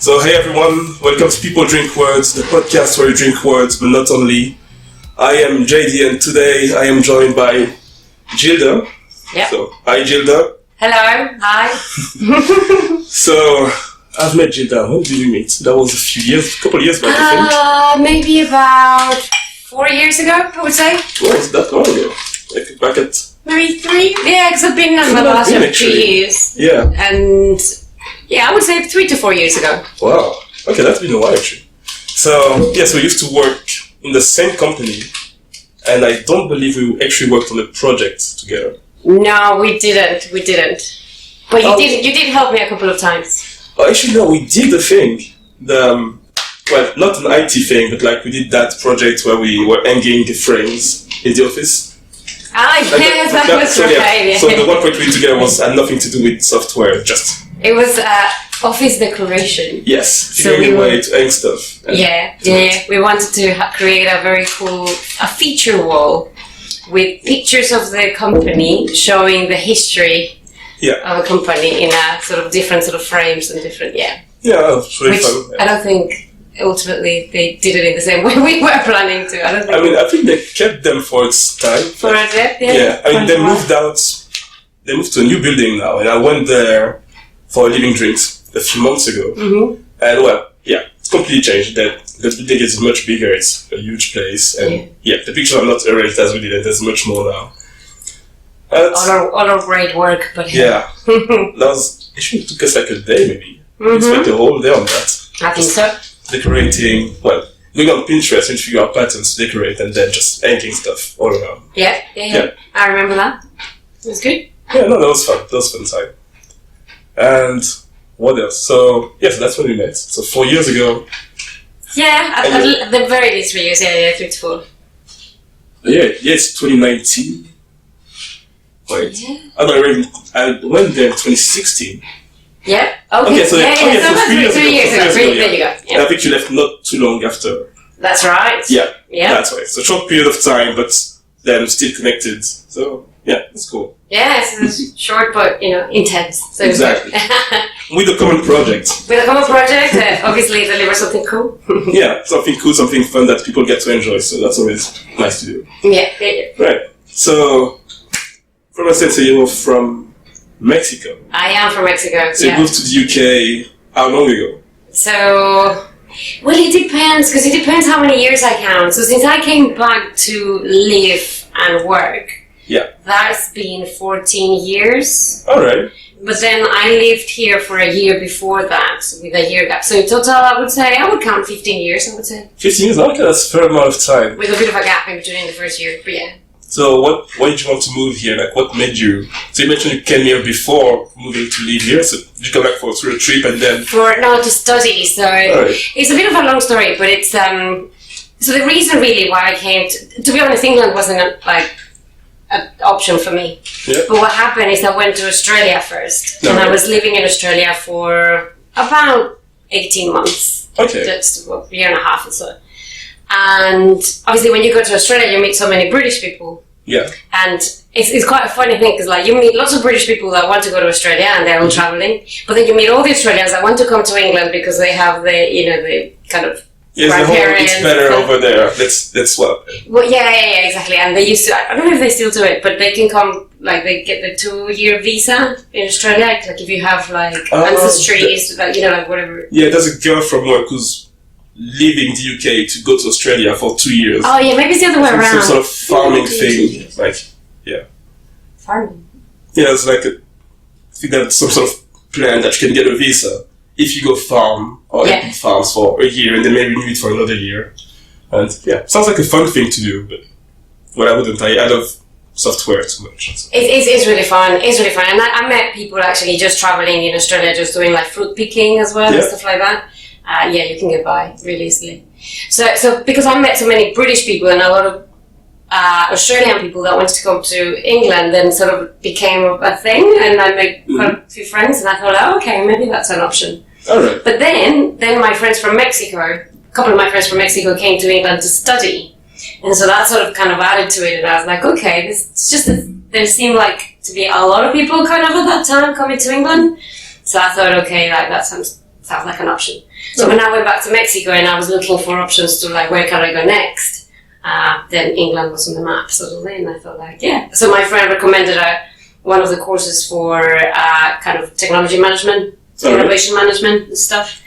So hey everyone, welcome to People Drink Words, the podcast where you drink words, but not only. I am JD and today I am joined by Gilda. Yeah. So, hi Gilda. Hello, hi. So, I've met Gilda. When did we meet? That was a couple of years back, I think. Maybe about 4 years ago, I would say. Well, it's that long ago. Like back at... Maybe 3? Yeah, because I've been on the last 2 years. Yeah. And yeah, I would say 3 to 4 years ago. Wow. Okay, that's been a while actually. So, yes, we used to work in the same company, and I don't believe we actually worked on a project together. No, we didn't. But you did help me a couple of times. Oh, actually, no, we did the thing. Well, not an IT thing, but like we did that project where we were hanging the frames in the office. Yes, that was right. Yeah. So the one project we did together had nothing to do with software, just... It was office decoration. Yes, figuring a way to hang stuff. Yeah. We wanted to create a very cool feature wall with pictures of the company showing the history of a company in a sort of different sort of frames and different, Yeah, it was really fun. I don't think ultimately they did it in the same way we were planning to. I think they kept them for its time. For a bit, yeah. I mean, they moved out. They moved to a new building now, and I went there for living drinks a few months ago. Mm-hmm. And it's completely changed. The building is much bigger. It's a huge place, and the pictures are not erased as we did, and there's much more now. All our great work, but it took us like a day maybe. We spent the whole day on that. I think so. Decorating, going on Pinterest and figure out patterns to decorate, and then just hanging stuff all around. Yeah. I remember that. It was good. Yeah, no, that was fun. That was fun time. And what else? So that's when we met. So 4 years ago. Yeah, at the very least 3 years. 3 to 4. It's 2019. Wait. I went there in 2016. Yeah. Okay. So 3 years ago. There you go. Yeah. I think you left not too long after. That's right. Yeah. That's right. It's a short period of time, but then still connected. So that's cool. Yeah, it's short but intense. So exactly. With a common project. Obviously deliver something cool. Something cool, something fun that people get to enjoy. So that's always nice to do. Yeah. Right. So, from a sense, you were from Mexico. I am from Mexico. So you moved to the UK how long ago? So, it depends, because it depends how many years I count. So since I came back to live and work, that's been 14 years. All right. But then I lived here for a year before that, with a year gap. So in total, I would count 15 years, 15 years? Okay, that's a fair amount of time. With a bit of a gap in between the first year, but yeah. So why did you want to move here? Like, what made you... So you mentioned you came here before moving to live here. So did you come back for a trip and then... To study. So It's a bit of a long story, but it's... So the reason really why I came... To be honest, England wasn't an option for me. Yeah. But what happened is I went to Australia first. And I was living in Australia for about 18 months. Okay. Just a year and a half or so. And obviously when you go to Australia, you meet so many British people. Yeah. And it's quite a funny thing, because you meet lots of British people that want to go to Australia and they're all travelling. But then you meet all the Australians that want to come to England because they have the kind of... Yes, the whole, it's better over there. Let's swap. Well, yeah, exactly. And they used to, I don't know if they still do it, but they can come, they get the 2-year visa in Australia, like if you have ancestries, whatever. Yeah, there's a girl from work who's leaving the UK to go to Australia for 2 years. Oh yeah, maybe it's the other way around. Some sort of farming thing, Farming? Yeah, it's like I think that's some sort of plan that you can get a visa if you go farm or epic farms for a year and then maybe renew it for another year. And sounds like a fun thing to do, but I wouldn't. I love software too much. So. It's really fun. And I met people actually just traveling in Australia, just doing fruit picking as well and stuff like that. You can get by really easily. So because I met so many British people and a lot of Australian people that wanted to come to England, then sort of became a thing, and I made quite a few friends, and I thought, okay, maybe that's an option. All right. But then my friends from Mexico, a couple of my friends from Mexico came to England to study, and so that sort of kind of added to it, and I was like, okay, there seemed like to be a lot of people kind of at that time coming to England, so I thought, okay, that sounds sounds like an option. So when I went back to Mexico and I was looking for options to like, where can I go next? Then England was on the map suddenly, and I thought like, yeah. So my friend recommended one of the courses for kind of technology management, innovation management and stuff.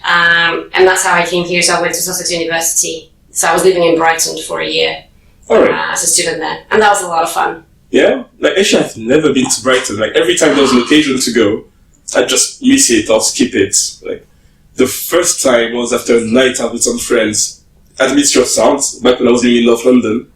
And that's how I came here. So I went to Sussex University. So I was living in Brighton for a year as a student there. And that was a lot of fun. Yeah? Like, actually, I've never been to Brighton. Like, every time there was an occasion to go, I'd just miss it or skip it. Like, the first time was after a night out with some friends at Ministry of Sounds, back when I was living in North London.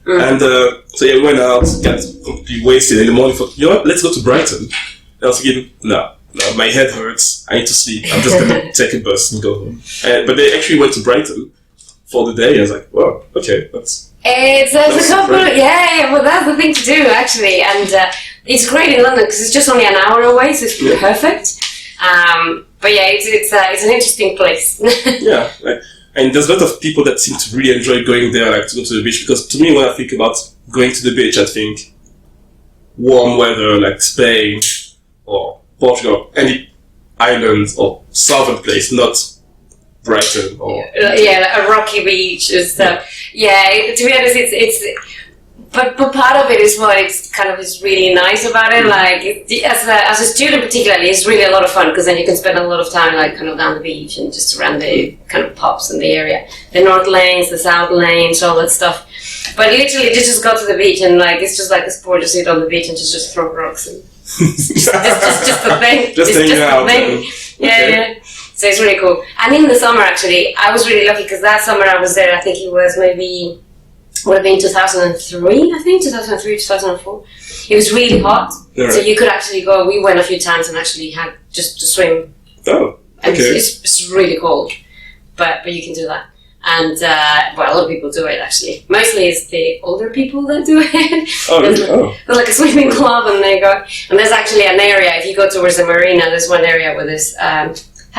And so yeah, we went out, got completely wasted in the morning, thought, you know what, let's go to Brighton. And I was thinking, no, my head hurts, I need to sleep, I'm just going to take a bus and go home. But they actually went to Brighton for the day. I was like, wow, okay, that's a couple, well, that's the thing to do, actually. And it's great in London because it's just only an hour away, so it's perfect. But yeah, it's an interesting place. Yeah, and there's a lot of people that seem to really enjoy going there, like to go to the beach. Because to me, when I think about going to the beach, I think warm weather, like Spain or Portugal, any island or southern place, not Brighton or like a rocky beach and stuff. Yeah, to be honest, it's. But part of it is what it's kind of is really nice about it. Like as a student, particularly, it's really a lot of fun because then you can spend a lot of time like kind of down the beach and just around the kind of pubs in the area, the north lanes, the south lanes, all that stuff. But literally, you just go to the beach and like it's just like a sport to sit on the beach and just throw rocks and just a thing. Just hanging out. Yeah. So it's really cool. And in the summer, actually, I was really lucky because that summer I was there. I think it was maybe. Would have been 2003, I think, 2003, 2004. It was really hot, so you could actually go. We went a few times and actually had just to swim. Oh, okay. And it's really cold, but you can do that. And a lot of people do it actually. Mostly it's the older people that do it. Oh, really? There's like a swimming club, and they go. And there's actually an area. If you go towards the marina, there's one area where there's how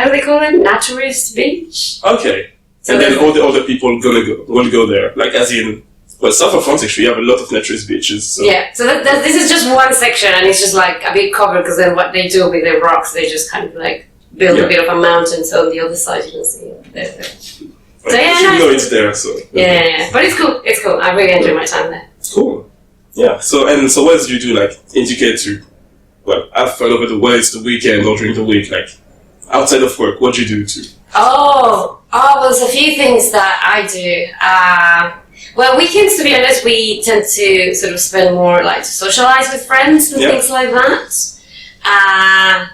do they call it? Naturist beach. Okay. So and then all the other people will go there, like as in. Well, south of France actually, you have a lot of naturist beaches. So. Yeah, so this is just one section, and it's just like a bit covered because then what they do with the rocks, they just kind of like build a bit of a mountain. So on the other side, you can see it there. So yeah, know it's there. So yeah, but it's cool. It's cool. I really enjoy my time there. Cool. Yeah. So what else do you do? Like indicate to, have fun over the weekend or during the week, like outside of work. What do you do too? Well, there's a few things that I do. Well, weekends, to be honest, we tend to sort of spend more like to socialize with friends and things like that.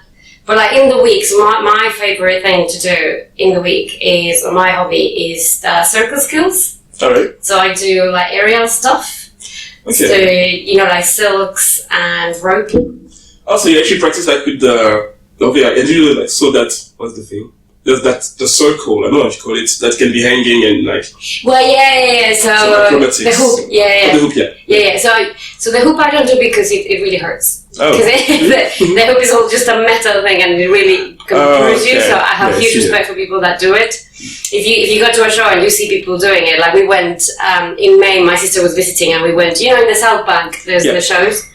But like in the weeks, my favorite thing to do in the week is, or my hobby is circus skills. All right. So I do like aerial stuff. Okay. So, like silks and rope. Oh, so you actually practice like with the, and you like, so that, what's the thing? There's the circle, I don't know what you call it, that can be hanging and like... Well, yeah. So the hoop, yeah. The hoop, yeah. Yeah. So the hoop I don't do because it really hurts. Oh. Because the hoop is all just a metal thing and it really can bruise you. So I have huge respect for people that do it. If you go to a show and you see people doing it, like we went in May, my sister was visiting and we went, in the South Bank, there's the shows.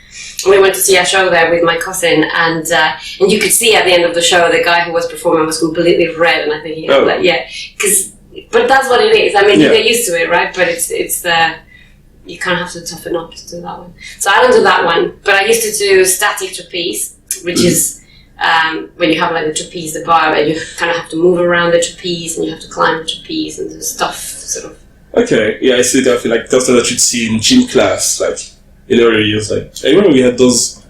We went to see a show there with my cousin, and you could see at the end of the show the guy who was performing was completely red, and I think he had but that's what it is. I mean, you get used to it, right? But it's you kind of have to toughen up to do that one. So I don't do that one, but I used to do static trapeze, which is when you have like the trapeze, the bar, and you kind of have to move around the trapeze, and you have to climb the trapeze and do stuff, sort of. Okay, yeah, I see that. I feel like that's what you'd see in gym class, like. In earlier years, like I remember we had those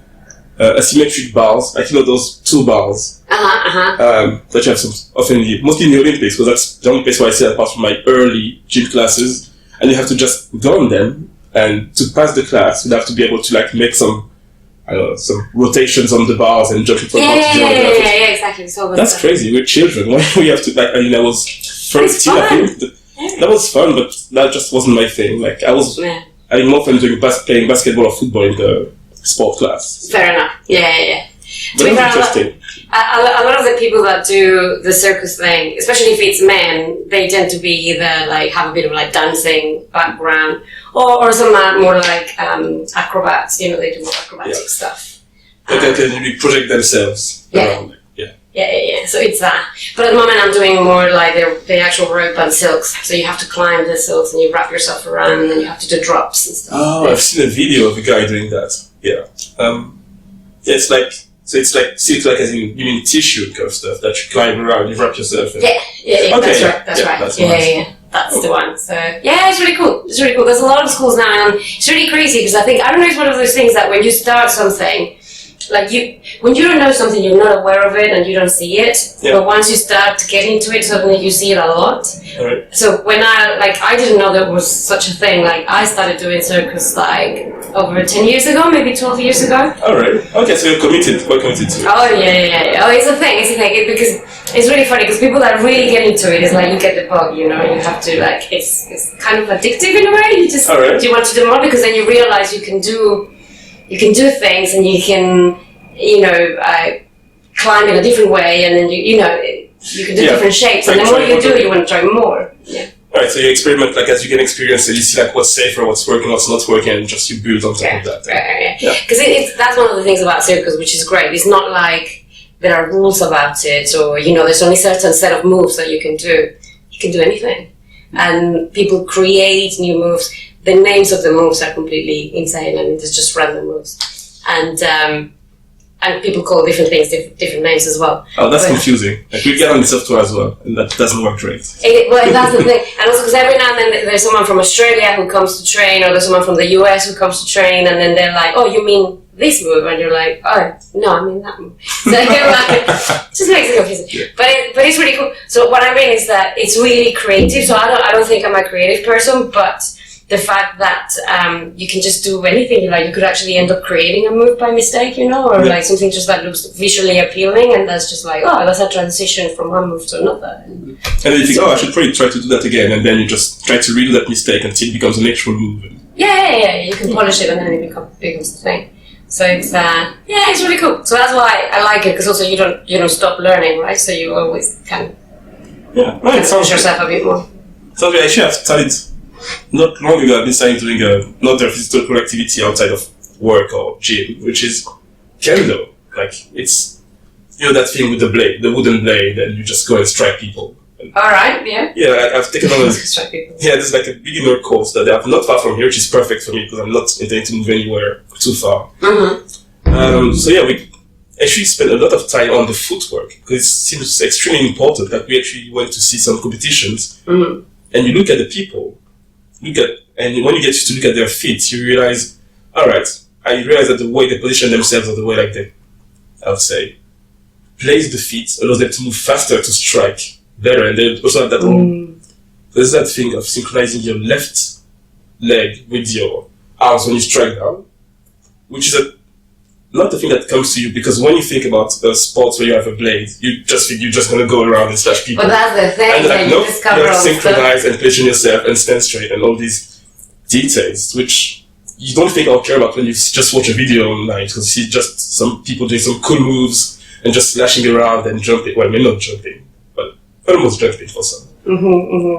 asymmetric bars, like those 2 bars that you have mostly in the Olympics, because that's the only place where I see that apart from my early gym classes, and you have to just go on them, and to pass the class, you'd have to be able to like make some rotations on the bars and jump from one to the other. Yeah, exactly. So that's crazy. We're children. Why we have to like? I mean, I was 13. I think that was fun, but that just wasn't my thing. Like I was. Yeah. I'm more fun doing playing basketball or football in the sport class. Fair enough. Yeah. But that's interesting. A lot of the people that do the circus thing, especially if it's men, they tend to be either like have a bit of like dancing background, or some are more like acrobats. They do more acrobatic stuff. They can really project themselves around. Yeah. So it's that. But at the moment I'm doing more like the actual rope and silks. So you have to climb the silks and you wrap yourself around and then you have to do drops and stuff. Oh, I've seen a video of a guy doing that. Yeah. It's like silk, like as in you mean tissue kind of stuff that you climb around, you wrap yourself in. Yeah, Okay, that's right. That's yeah, nice. yeah. That's the one. So yeah, it's really cool. It's really cool. There's a lot of schools now, and it's really crazy because I don't know, it's one of those things that when you start something, like when you don't know something, you're not aware of it and you don't see it. Yeah. But once you start to get into it, suddenly you see it a lot. All right. So when I didn't know there was such a thing. Like I started doing circus like over 10 years ago, maybe 12 years ago. All right. Okay, so you're committed. Quite committed to it. Oh yeah. Oh, it's a thing. Because it's really funny because people that really get into it, it's like you get the bug. You have to like it's kind of addictive in a way. You just you want to do more because then you realize you can do things and you can climb in a different way and then you can do different shapes and the more you do you want to try more. Yeah. Alright, so you experiment like as you can experience it, you see like what's safer, what's working, what's not working, and just you build on top of that. Yeah. Because that's one of the things about circus, which is great. It's not like there are rules about it, or there's only certain set of moves that you can do. You can do anything, and people create new moves. The names of the moves are completely insane. I mean, there's just random moves, and people call different things different names as well. Oh, that's confusing. Like we get on the software as well, and that doesn't work great. Well, that's the thing. And also because every now and then there's someone from Australia who comes to train, or there's someone from the US who comes to train, and then they're like, "Oh, you mean this move?" And you're like, "Oh, no, I mean that move." So you're like, just makes it confusing. Yeah. But it's really cool. So what I mean is that it's really creative. So I don't think I'm a creative person, but the fact that you can just do anything you could actually end up creating a move by mistake, or like something just that looks visually appealing, and that's just like, oh, that's a transition from one move to another. And then you think, I should probably try to do that again, and then you just try to redo that mistake until it becomes an actual move. Yeah. You can polish it, and then it becomes the thing. So it's it's really cool. So that's why I like it, because also you don't stop learning, right? So you always can push yourself a bit more. So actually, I've started. Not long ago, I've been starting doing another physical activity outside of work or gym, which is kendo. Like, it's, that thing with the blade, the wooden blade, and you just go and strike people. Alright, yeah. Yeah, I've taken on strike people. Yeah, there's like a beginner course that they have not far from here, which is perfect for me because I'm not intending to move anywhere too far. Mm-hmm. So yeah, we actually spent a lot of time on the footwork because it seems extremely important that we actually went to see some competitions, and you look at the people, and when you get to look at their feet, you realize, I realize that the way they position themselves, or the way I would say, place the feet allows them to move faster to strike better, and they also have that there's that thing of synchronizing your left leg with your arms when you strike down, which is not the thing that comes to you, because when you think about sports where you have a blade, you just think you're just going to go around and slash people. But that's the thing, and you discover you have to synchronize and position yourself and stand straight and all these details, which you don't think or care about when you just watch a video online, because you see just some people doing some cool moves and just slashing around and jumping. Well, maybe not jumping, but almost jumping for some.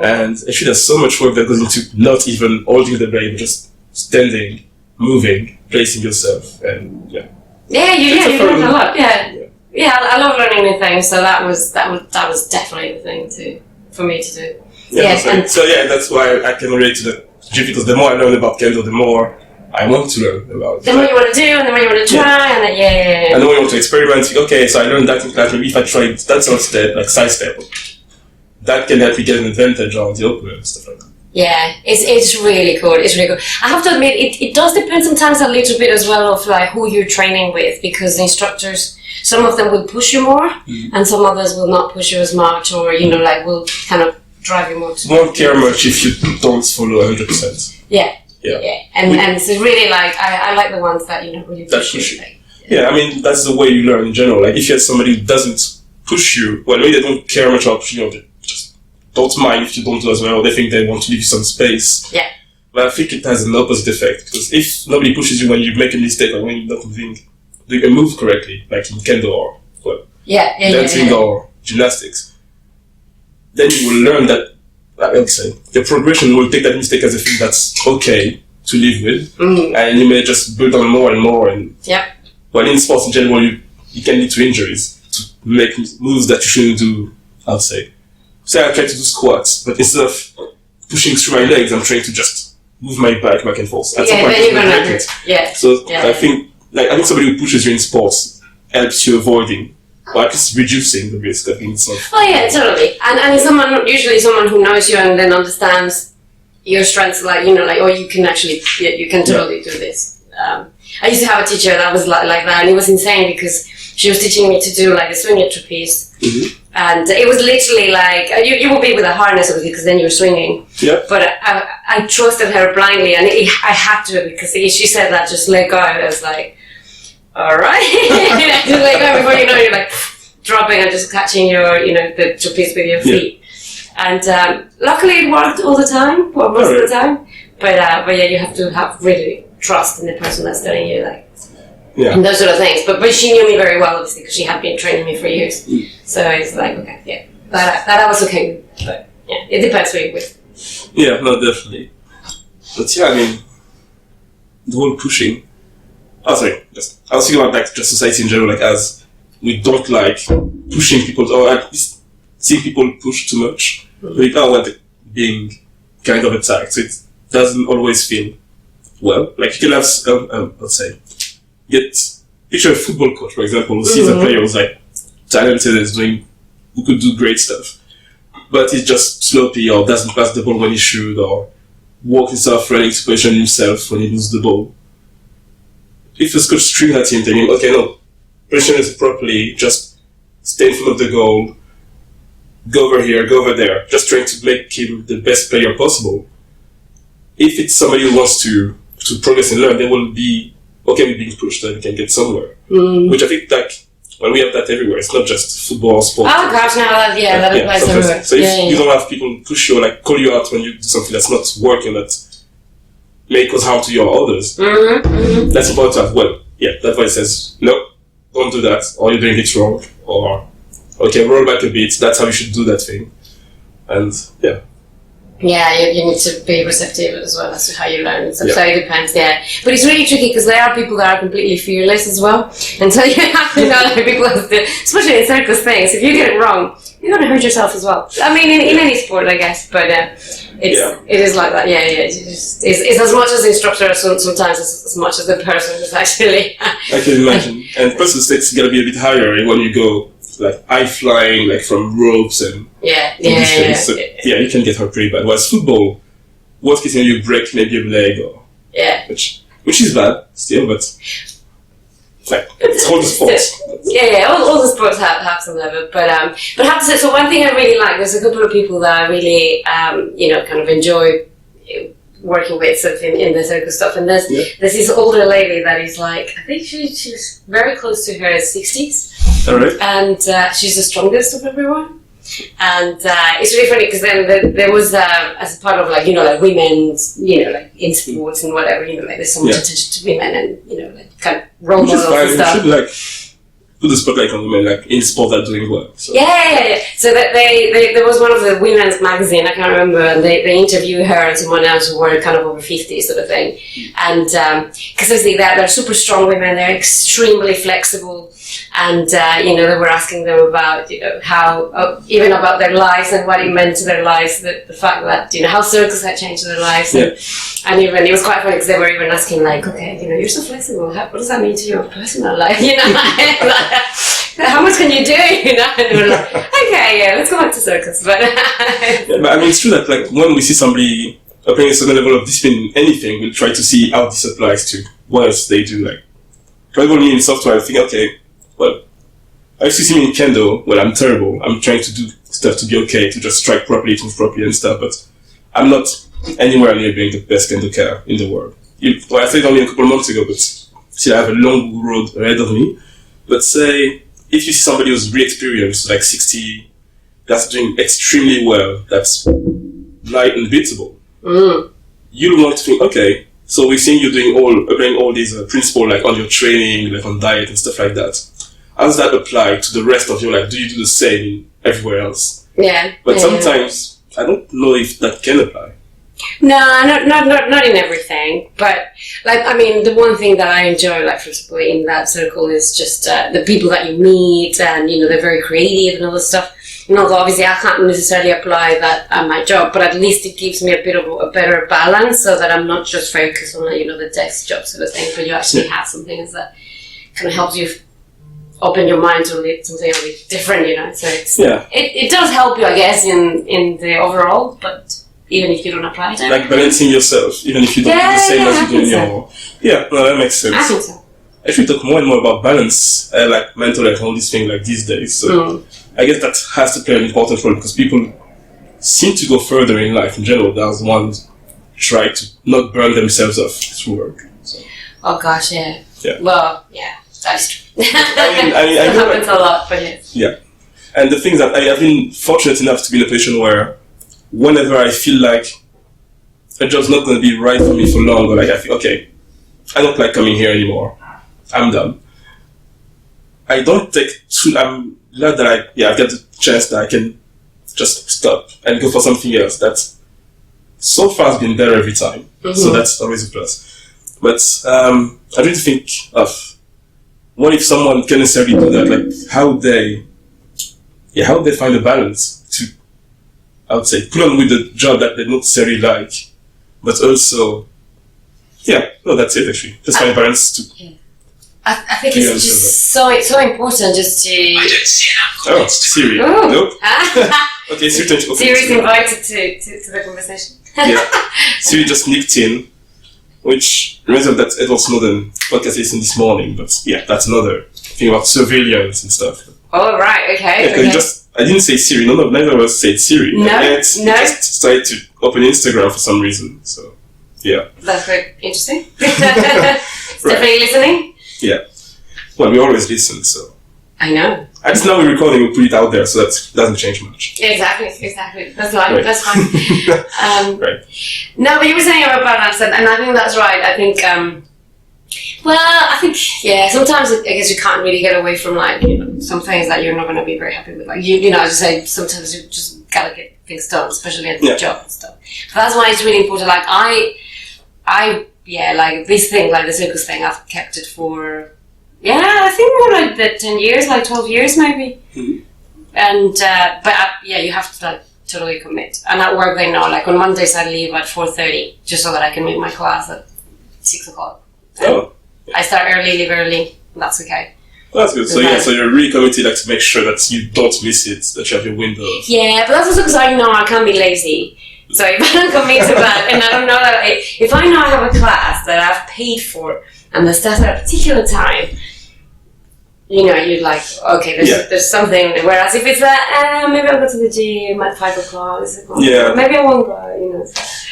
And actually there's so much work that goes into not even holding the blade, but just standing, moving, placing yourself, and you learn a lot. Yeah, I love learning new things. So that was definitely the thing for me to do. That's why I can relate to the gym, because the more I learn about kendo, the more I want to learn about. The more you want to do, and the more you want to try, and then and the more you want to experiment. Okay, so I learned that in class. Maybe if I tried that sort of step, like side step, that can help me get an advantage on the opener and stuff like that. Yeah, it's really cool. It's really cool. I have to admit, it does depend sometimes a little bit as well of like who you're training with, because the instructors, some of them will push you more, and some others will not push you as much, or will kind of drive you more. Won't care much if you don't follow 100%. Yeah. And so really I like the ones that really push you. Yeah, I mean that's the way you learn in general. Like if you have somebody who doesn't push you, well, maybe they don't care much about pushing you. Don't mind if you don't do as well, they think they want to leave you some space. Yeah. But I think it has an opposite effect, because if nobody pushes you when you make a mistake, or when you're not doing a move correctly, like in kendo or dancing or gymnastics, then you will learn that, I would say, the progression will take that mistake as a thing that's okay to live with, and you may just build on more and more. And well, in sports in general, you can lead to injuries, to make moves that you shouldn't do, I'll say. Say I try to do squats, but instead of pushing through my legs, I'm trying to just move my back and forth. At some point, then you're gonna break it. Yeah. So I think somebody who pushes you in sports helps you avoiding, or at least reducing the risk of being soft. Oh yeah, totally. And usually someone who knows you and then understands your strengths, you can actually, you can totally do this. I used to have a teacher that was like that, and it was insane because she was teaching me to do like a swinging trapeze. Mm-hmm. And it was literally like, you will be with a harness obviously because then you're swinging. Yeah. But I trusted her blindly, and I had to, because she said that, just let go. I was like, alright. Just let go before you know you're like dropping and just catching your, the trapeze with your feet. Yeah. And luckily it worked all the time, most of the time. But yeah, you have to have really trust in the person that's telling you, and those sort of things. But she knew me very well, obviously, because she had been training me for years. Mm. So it's like, okay, yeah, that I was okay with. But yeah, it depends who you're with. Yeah, no, definitely. But yeah, I mean, the whole pushing. Oh, sorry. I was thinking about just society in general, as we don't like pushing people, or at least seeing people push too much. Mm-hmm. We don't want being kind of attacked, so it doesn't always feel well. You can have, let's say, picture a football coach, for example, who sees a player who's talented who could do great stuff, but he's just sloppy or doesn't pass the ball when he should, or walk himself running to position himself when he loses the ball. If a coach screams at him, telling him, okay, no, position is properly, just stay in front of the goal, go over here, go over there, just trying to make him the best player possible. If it's somebody who wants to progress and learn, they will be okay with being pushed and can get somewhere. Mm. Which I think we have that everywhere. It's not just football or sport. Oh gosh, no, that applies everywhere. So if you don't have people push you or call you out when you do something that's not working, that may cause harm to you or others, that's important to have. That voice says, no, don't do that, or you're doing it wrong, or okay, roll back a bit, that's how you should do that thing. And yeah, you need to be receptive as well as to how you learn. So it depends, But it's really tricky because there are people that are completely fearless as well. And so you have to know people, especially in circus things, if you get it wrong, you're going to hurt yourself as well. I mean, in any sport, I guess, but it is like that, It's as much as the instructor sometimes as much as the person is actually. I can imagine. And plus the stakes got to be a bit higher when you go high flying, from ropes and So, you can get hurt pretty bad. Whereas football, worst case you break maybe a leg which is bad still, but it's all the sports. All the sports have some level, but I have to say, so one thing I really like, there's a couple of people that I really kind of enjoy working with sort of in the circus stuff, and there's this older lady that is I think she's very close to her 60s. All right. And she's the strongest of everyone. And it's really funny because then there was, as a part of women's, in sports and whatever, there's so much attention to women and, kind of role models and stuff. You should put the spotlight on women, in sport that are doing well. So. Yeah. So that there was one of the women's magazine, I can't remember, and they interviewed her and someone else who were kind of over 50 sort of thing. And because obviously they're super strong women, they're extremely flexible. And, they were asking them about, how, even about their lives and what it meant to their lives, the fact that, how circus had changed their lives. And even, it was quite funny because they were even asking okay, you're so flexible, what does that mean to your personal life, how much can you do, and they were like, okay, let's go back to circus. But, but I mean, it's true that, when we see somebody applying a certain level of discipline in anything, we'll try to see how this applies to what else they do, for example, in software, I think, okay, well, I used to see me in kendo, I'm terrible. I'm trying to do stuff to be okay, to just strike properly, to move properly and stuff, but I'm not anywhere near being the best kendoka in the world. I said only a couple of months ago, but still I have a long road ahead of me. But say, if you see somebody who's really experienced, 60, that's doing extremely well, that's unbeatable, you'll want to think, okay, so we're seeing you applying all these principles, on your training, on diet and stuff like that. How does that apply to the rest of your life? Do you do the same everywhere else? Yeah. But sometimes, I don't know if that can apply. No, not in everything, but like I mean, the one thing that I enjoy, like for example, in that circle is just the people that you meet, and they're very creative and all this stuff. And although obviously I can't necessarily apply that at my job, but at least it gives me a bit of a better balance, so that I'm not just focused on the desk job sort of thing, but you actually have something that kind of helps you open your mind to something a bit different, So it does help you, I guess, in the overall, but. Even if you don't apply it. Like balancing yourself, even if you don't do the same as you do in your... Yeah, no, that makes sense. I think so. I should talk more and more about balance, like mental health, all these things like these days. So I guess that has to play an important role, because people seem to go further in life in general. That's ones try to not burn themselves off through work. So. Oh gosh, yeah. Well, yeah, that's true. I know happens a lot, but yes. Yeah. And the thing that I've been fortunate enough to be in a position where whenever I feel like a job's not going to be right for me for long, or like I feel, okay, I don't like coming here anymore, I'm done. I don't take I'm glad that I've got the chance that I can just stop and go for something else that so far has been better every time. So that's always a plus. But I really think of what if someone can necessarily do that, like how they find a balance to, I would say, put on with the job that they don't necessarily like, but also, that's it actually. Just find a balance to. I think it's just so important just to. I don't see enough. Oh, Siri. Ooh. Nope. Okay, Siri. Siri's invited to the conversation. Siri just nicked in, which reminds me of that Edward Snowden podcast I listened this morning. But that's another thing about surveillance and stuff. Oh right, okay. I didn't say Siri. Neither of us said Siri. No. Just decided to open Instagram for some reason. So, yeah. That's very interesting. Definitely listening. Yeah. Well, we always listen, so. I know. And just now we're recording, we put it out there, so that doesn't change much. Exactly. That's fine. Right. That's fine. Right. No, but you were saying about balance, and I think that's right. I think, sometimes I guess you can't really get away from some things that you're not going to be very happy with. Like, as you say, sometimes you just gotta get things done, especially at the job and stuff. But that's why it's really important. Like, like this thing, like the circus thing, I've kept it for, I think more like the 10 years, like 12 years maybe. Mm-hmm. And, you have to totally commit. And at work they know, like on Mondays I leave at 4:30, just so that I can meet my class at 6 o'clock. I start early, leave early, that's okay. That's good. So you're really committed to make sure that you don't miss it, that you have your window. Yeah, but that's also because I know I can't be lazy. So if I don't commit to that, and I don't know that, if I know I have a class that I've paid for, and the starts at a particular time, you're like, okay, there's something. Whereas if it's maybe I'll go to the gym at 5 o'clock. Maybe I won't go.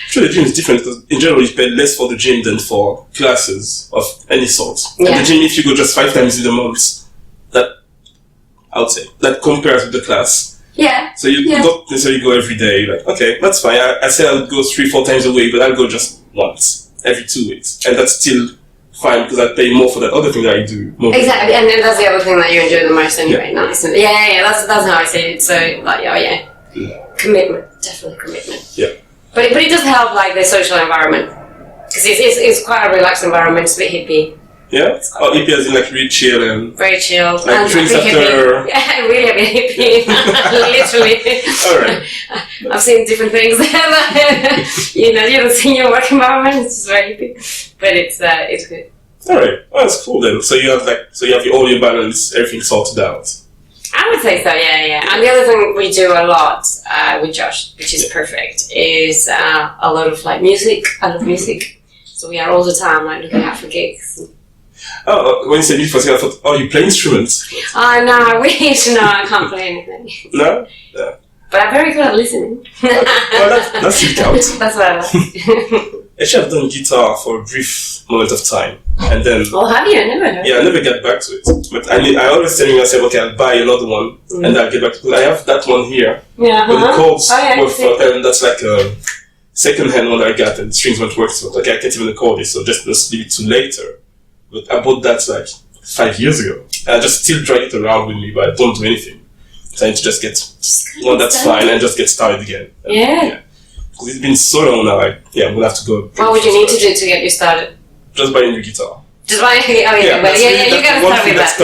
Sure, the gym is different because in general you pay less for the gym than for classes of any sort. Yeah. And the gym, if you go just 5 times in a month, I would say that compares with the class. Yeah. So you don't necessarily go every day. Like, okay, that's fine. I said I would go 3-4 times a week, but I'll go just once every 2 weeks, and that's still fine because I pay more for that other thing that I do. Exactly, and then that's the other thing that you enjoy the most anyway. Yeah. Nice. That's how I see it. So commitment, definitely commitment. Yeah. But it does help, like the social environment, because it's quite a relaxed environment. It's a bit hippie. Yeah? Hippie as in really chill and... Very chill. Like and drinks after... Hippie. Yeah, really a bit hippie. Literally. Alright. I've seen different things there. You don't see in your work environment. It's just very hippie. But it's good. Alright. Well, that's cool then. So you have all your balance, everything sorted out. I would say so, yeah. And the other thing we do a lot with Josh, which is perfect, is a lot of music. I love music. So we are all the time looking out for gigs. Oh, when you said music, I thought, you play instruments? No, I wish. No, I can't play anything. No? Yeah. But I'm very good at listening. That still counts. That's what I like. Actually, I've done guitar for a brief moment of time. And then... Oh, have you? I never heard. Yeah, I never get back to it. But I always telling myself, okay, I'll buy another one, and I'll get back to it. I have that one here. Yeah. But the chords and that's like a second-hand one I got, and the strings won't work, so I can't even record it, so just leave it to later. But I bought that 5 years ago. I just still drag it around with me, but I don't do anything. So I need to just get... that's fine, and just get started again. Yeah. Because it's been so long now, I'm gonna have to go. What would you need to do to get you started? Just buy a new guitar. Just buy you gotta start with that.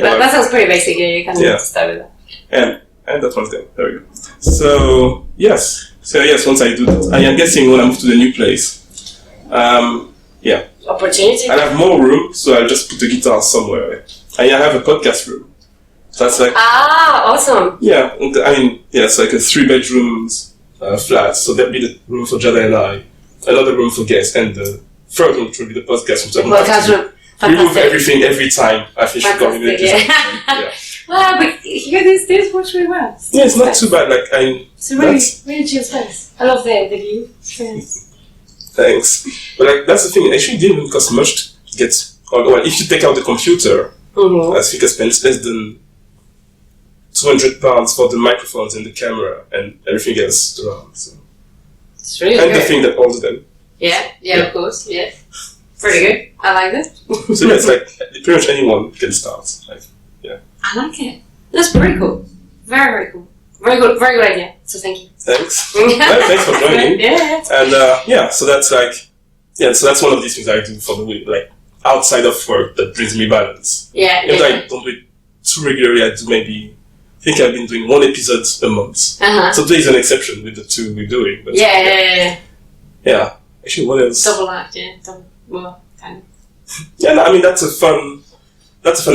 That sounds pretty basic, you kind of need to start with that. And that one's there. There we go. So yes, once I do that, I am guessing when I move to the new place, opportunity. I'll have more room, so I'll just put the guitar somewhere. And I have a podcast room. So that's like awesome. Yeah, it's like a 3-bedroom flat. So that'll be the room for Jada and I, another room for guests, and the third room will be the podcast room. So remove everything every time I finish recording it. Yeah. Wow, but here this works really well. Yeah, it's not too bad. It's a really chill space. I love the view. Thanks. But that's the thing. Actually, it didn't even cost much to get. Well, if you take out the computer, I think I spent less than £200 for the microphones and the camera and everything else around. So. It's really good. And the thing that holds them. Yeah, of course. Yeah, pretty good. I like it. So it's pretty much anyone can start. I like it. That's pretty cool. Very, very cool. Very good idea. So thank you. Thanks. Thanks for joining. Yeah. And so that's one of these things I do for the week, outside of work that brings me balance. Yeah. If I don't do it too regularly, I do maybe. I think I've been doing 1 episode a month. So today is an exception with the 2 we're doing. But yeah. Actually, what else? Double act, yeah. Kind of. Yeah, that's a fun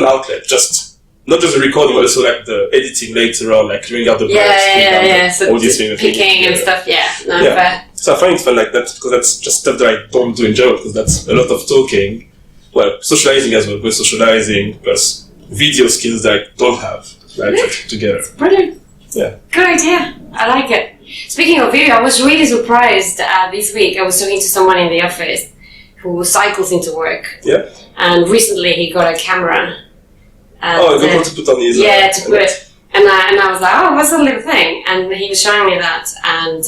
outlet. Not just the recording, but also the editing later on, clearing out the breaks, so all these things, picking and stuff. Fair. So I find it fun like that because that's just stuff that I don't do in general. Because that's a lot of talking, socializing as well. We're socializing plus video skills that I don't have together. Brilliant. Yeah. Good idea. I like it. Speaking of video, I was really surprised this week. I was talking to someone in the office who cycles into work. Yeah. And recently he got a camera. GoPro to put on his... Yeah, to put it. And I was like, what's that little thing? And he was showing me that. And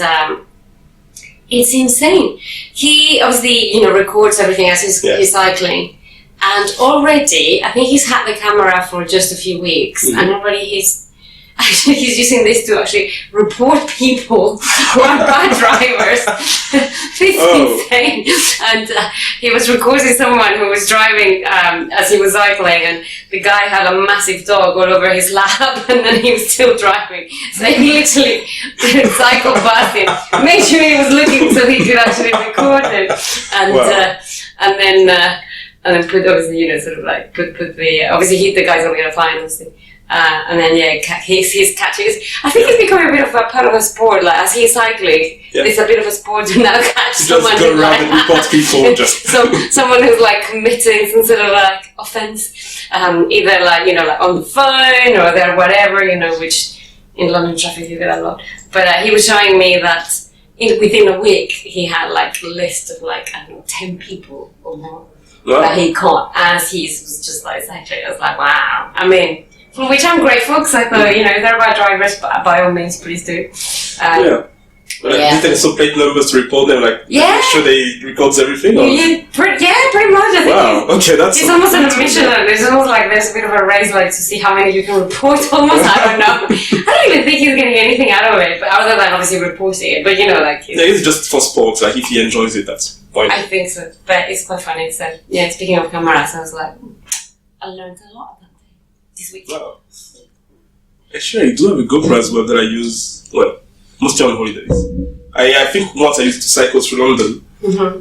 it's insane. He obviously, records everything as he's cycling. And already, I think he's had the camera for just a few weeks. Mm-hmm. And already he's using this to actually report people who are bad drivers. It's insane. And he was recording someone who was driving as he was cycling, and the guy had a massive dog all over his lap, and then he was still driving. So he literally cycled past him, made sure he was looking so he could actually record it, and then put obviously put the obviously the guy's not gonna fine obviously. And then he's catching. I think it's becoming a bit of a part of a sport. As he's cycling, it's a bit of a sport to now catch someone. Just go around and report people. Someone who's committing some sort of offense, either on the phone or they're whatever which in London traffic you get a lot. But he was showing me that within a week he had a list of 10 people or more that he caught as he was just cycling. I was like, wow. For which I'm grateful, because I thought, they're bad drivers, but by all means, please do. Did they also plate numbers to report them? Make sure they records everything? Or? Pretty much. I think okay, that's... It's almost an admission. It's almost there's a bit of a race, to see how many you can report, almost. I don't know. I don't even think he's getting anything out of it, but other than obviously reporting it. But, it's just for sports. If he enjoys it, that's fine. I think so. But it's quite funny. So, speaking of cameras, I was like, I learned a lot. This week. Wow. Actually, I do have a GoPro as well that I use, mostly on holidays. I think once I used it to cycle through London,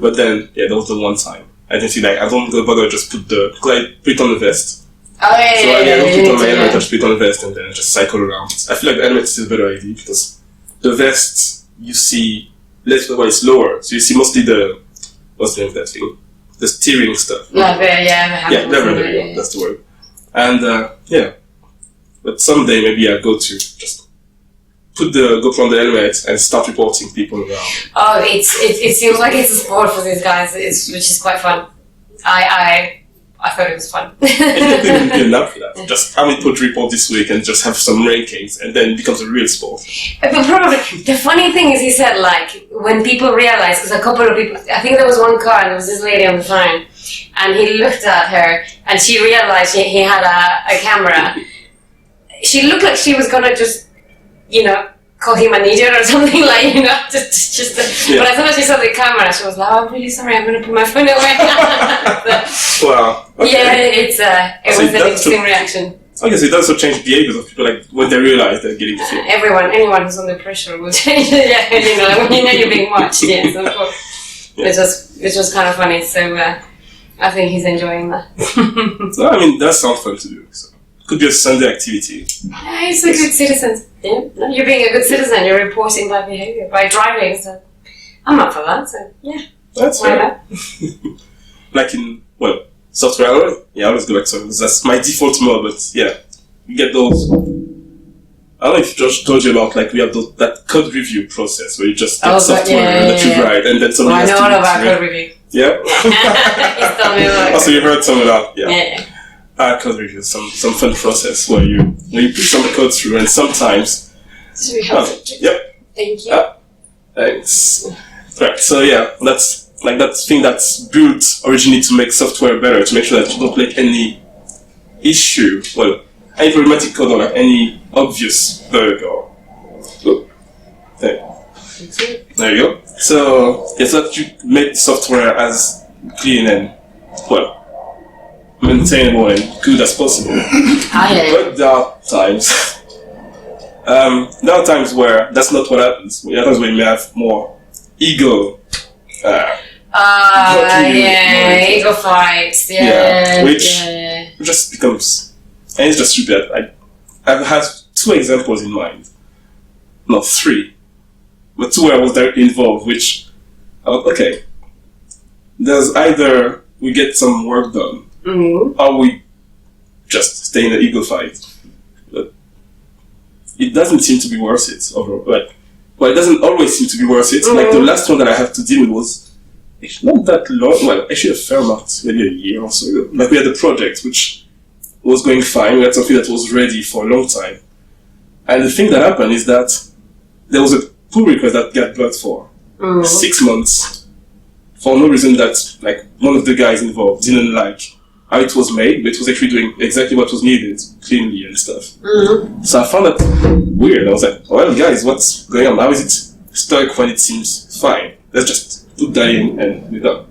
but then, that was the one time. I didn't see I don't go bother, just put it on the vest. Oh, yeah. So I don't put it on my helmet, I just put it on the vest and then just cycle around. I feel the helmet is still a better idea because the vest, you see less, it's lower, so you see mostly what's the name of that thing? The steering stuff. There you go, that's the word. And but someday maybe I'll go to just put the GoPro on the helmet and start reporting people around. Oh, it seems like it's a sport for these guys, which is quite fun. I thought it was fun. It wouldn't be enough for that. Just how many people to report this week and just have some rankings, and then it becomes a real sport. But probably the funny thing is, he said when people realize, because a couple of people, I think there was one car and there was this lady on the phone. And he looked at her, and she realized he had a camera. She looked like she was gonna just, call him an idiot or something, like, you know, just but as soon as she saw the camera, she was like, oh, I'm really sorry, I'm going to put my phone away. Wow. Okay. Yeah, it was an interesting reaction. Okay, so it does also change behaviors of people, like, when they realize they're getting the film. Anyone who's under pressure will change it, yeah, you know, like, when you know you're being watched, yes, of course. Yeah. It was kind of funny, so I think he's enjoying that. No, I mean, that sounds fun to do, so. Could be a Sunday activity. Yeah, he's a good citizen. Yeah, you're being a good citizen. You're reporting bad behaviour by driving. So I'm up for that. So yeah, that's fair. Like in software alone. Yeah, I always go back to it. That's my default mode. But yeah, you get those. I don't know if Josh told you about, like, we have that code review process where you just get software that you write and then somebody has to I know all about code review. Yeah. He's told me about. Also, you heard some of that. Yeah. Yeah. Code review is some fun process where you push some code through, and sometimes. This really helpful. Yep. Thank you. Thanks. Right. So yeah, that's like that thing that's built originally to make software better, to make sure that you don't make any issue, any problematic code or like any obvious bug or. There you go. So it's that you make software as clean and maintainable and good as possible. But there are times where that's not what happens. There are times where you may have more ego. Ego fights. Which just becomes, and it's just stupid. I've had 2 examples in mind, not 3, but 2 where I was directly involved. Which, okay, there's either we get some work done. Mm-hmm. Or we just stay in an ego fight. But it doesn't seem to be worth it overall. It doesn't always seem to be worth it. Mm-hmm. Like the last one that I had to deal with was actually not that long. Well, actually a fair amount, maybe a year or so ago. Like we had a project which was going fine. We had something that was ready for a long time. And the thing that happened is that there was a pull request that got blocked for 6 months for no reason that like one of the guys involved didn't like how it was made, but it was actually doing exactly what was needed, cleanly and stuff. Mm-hmm. So I found that weird. I was like, well, guys, what's going on? How is it stuck when it seems fine? Let's just put that in and we're done.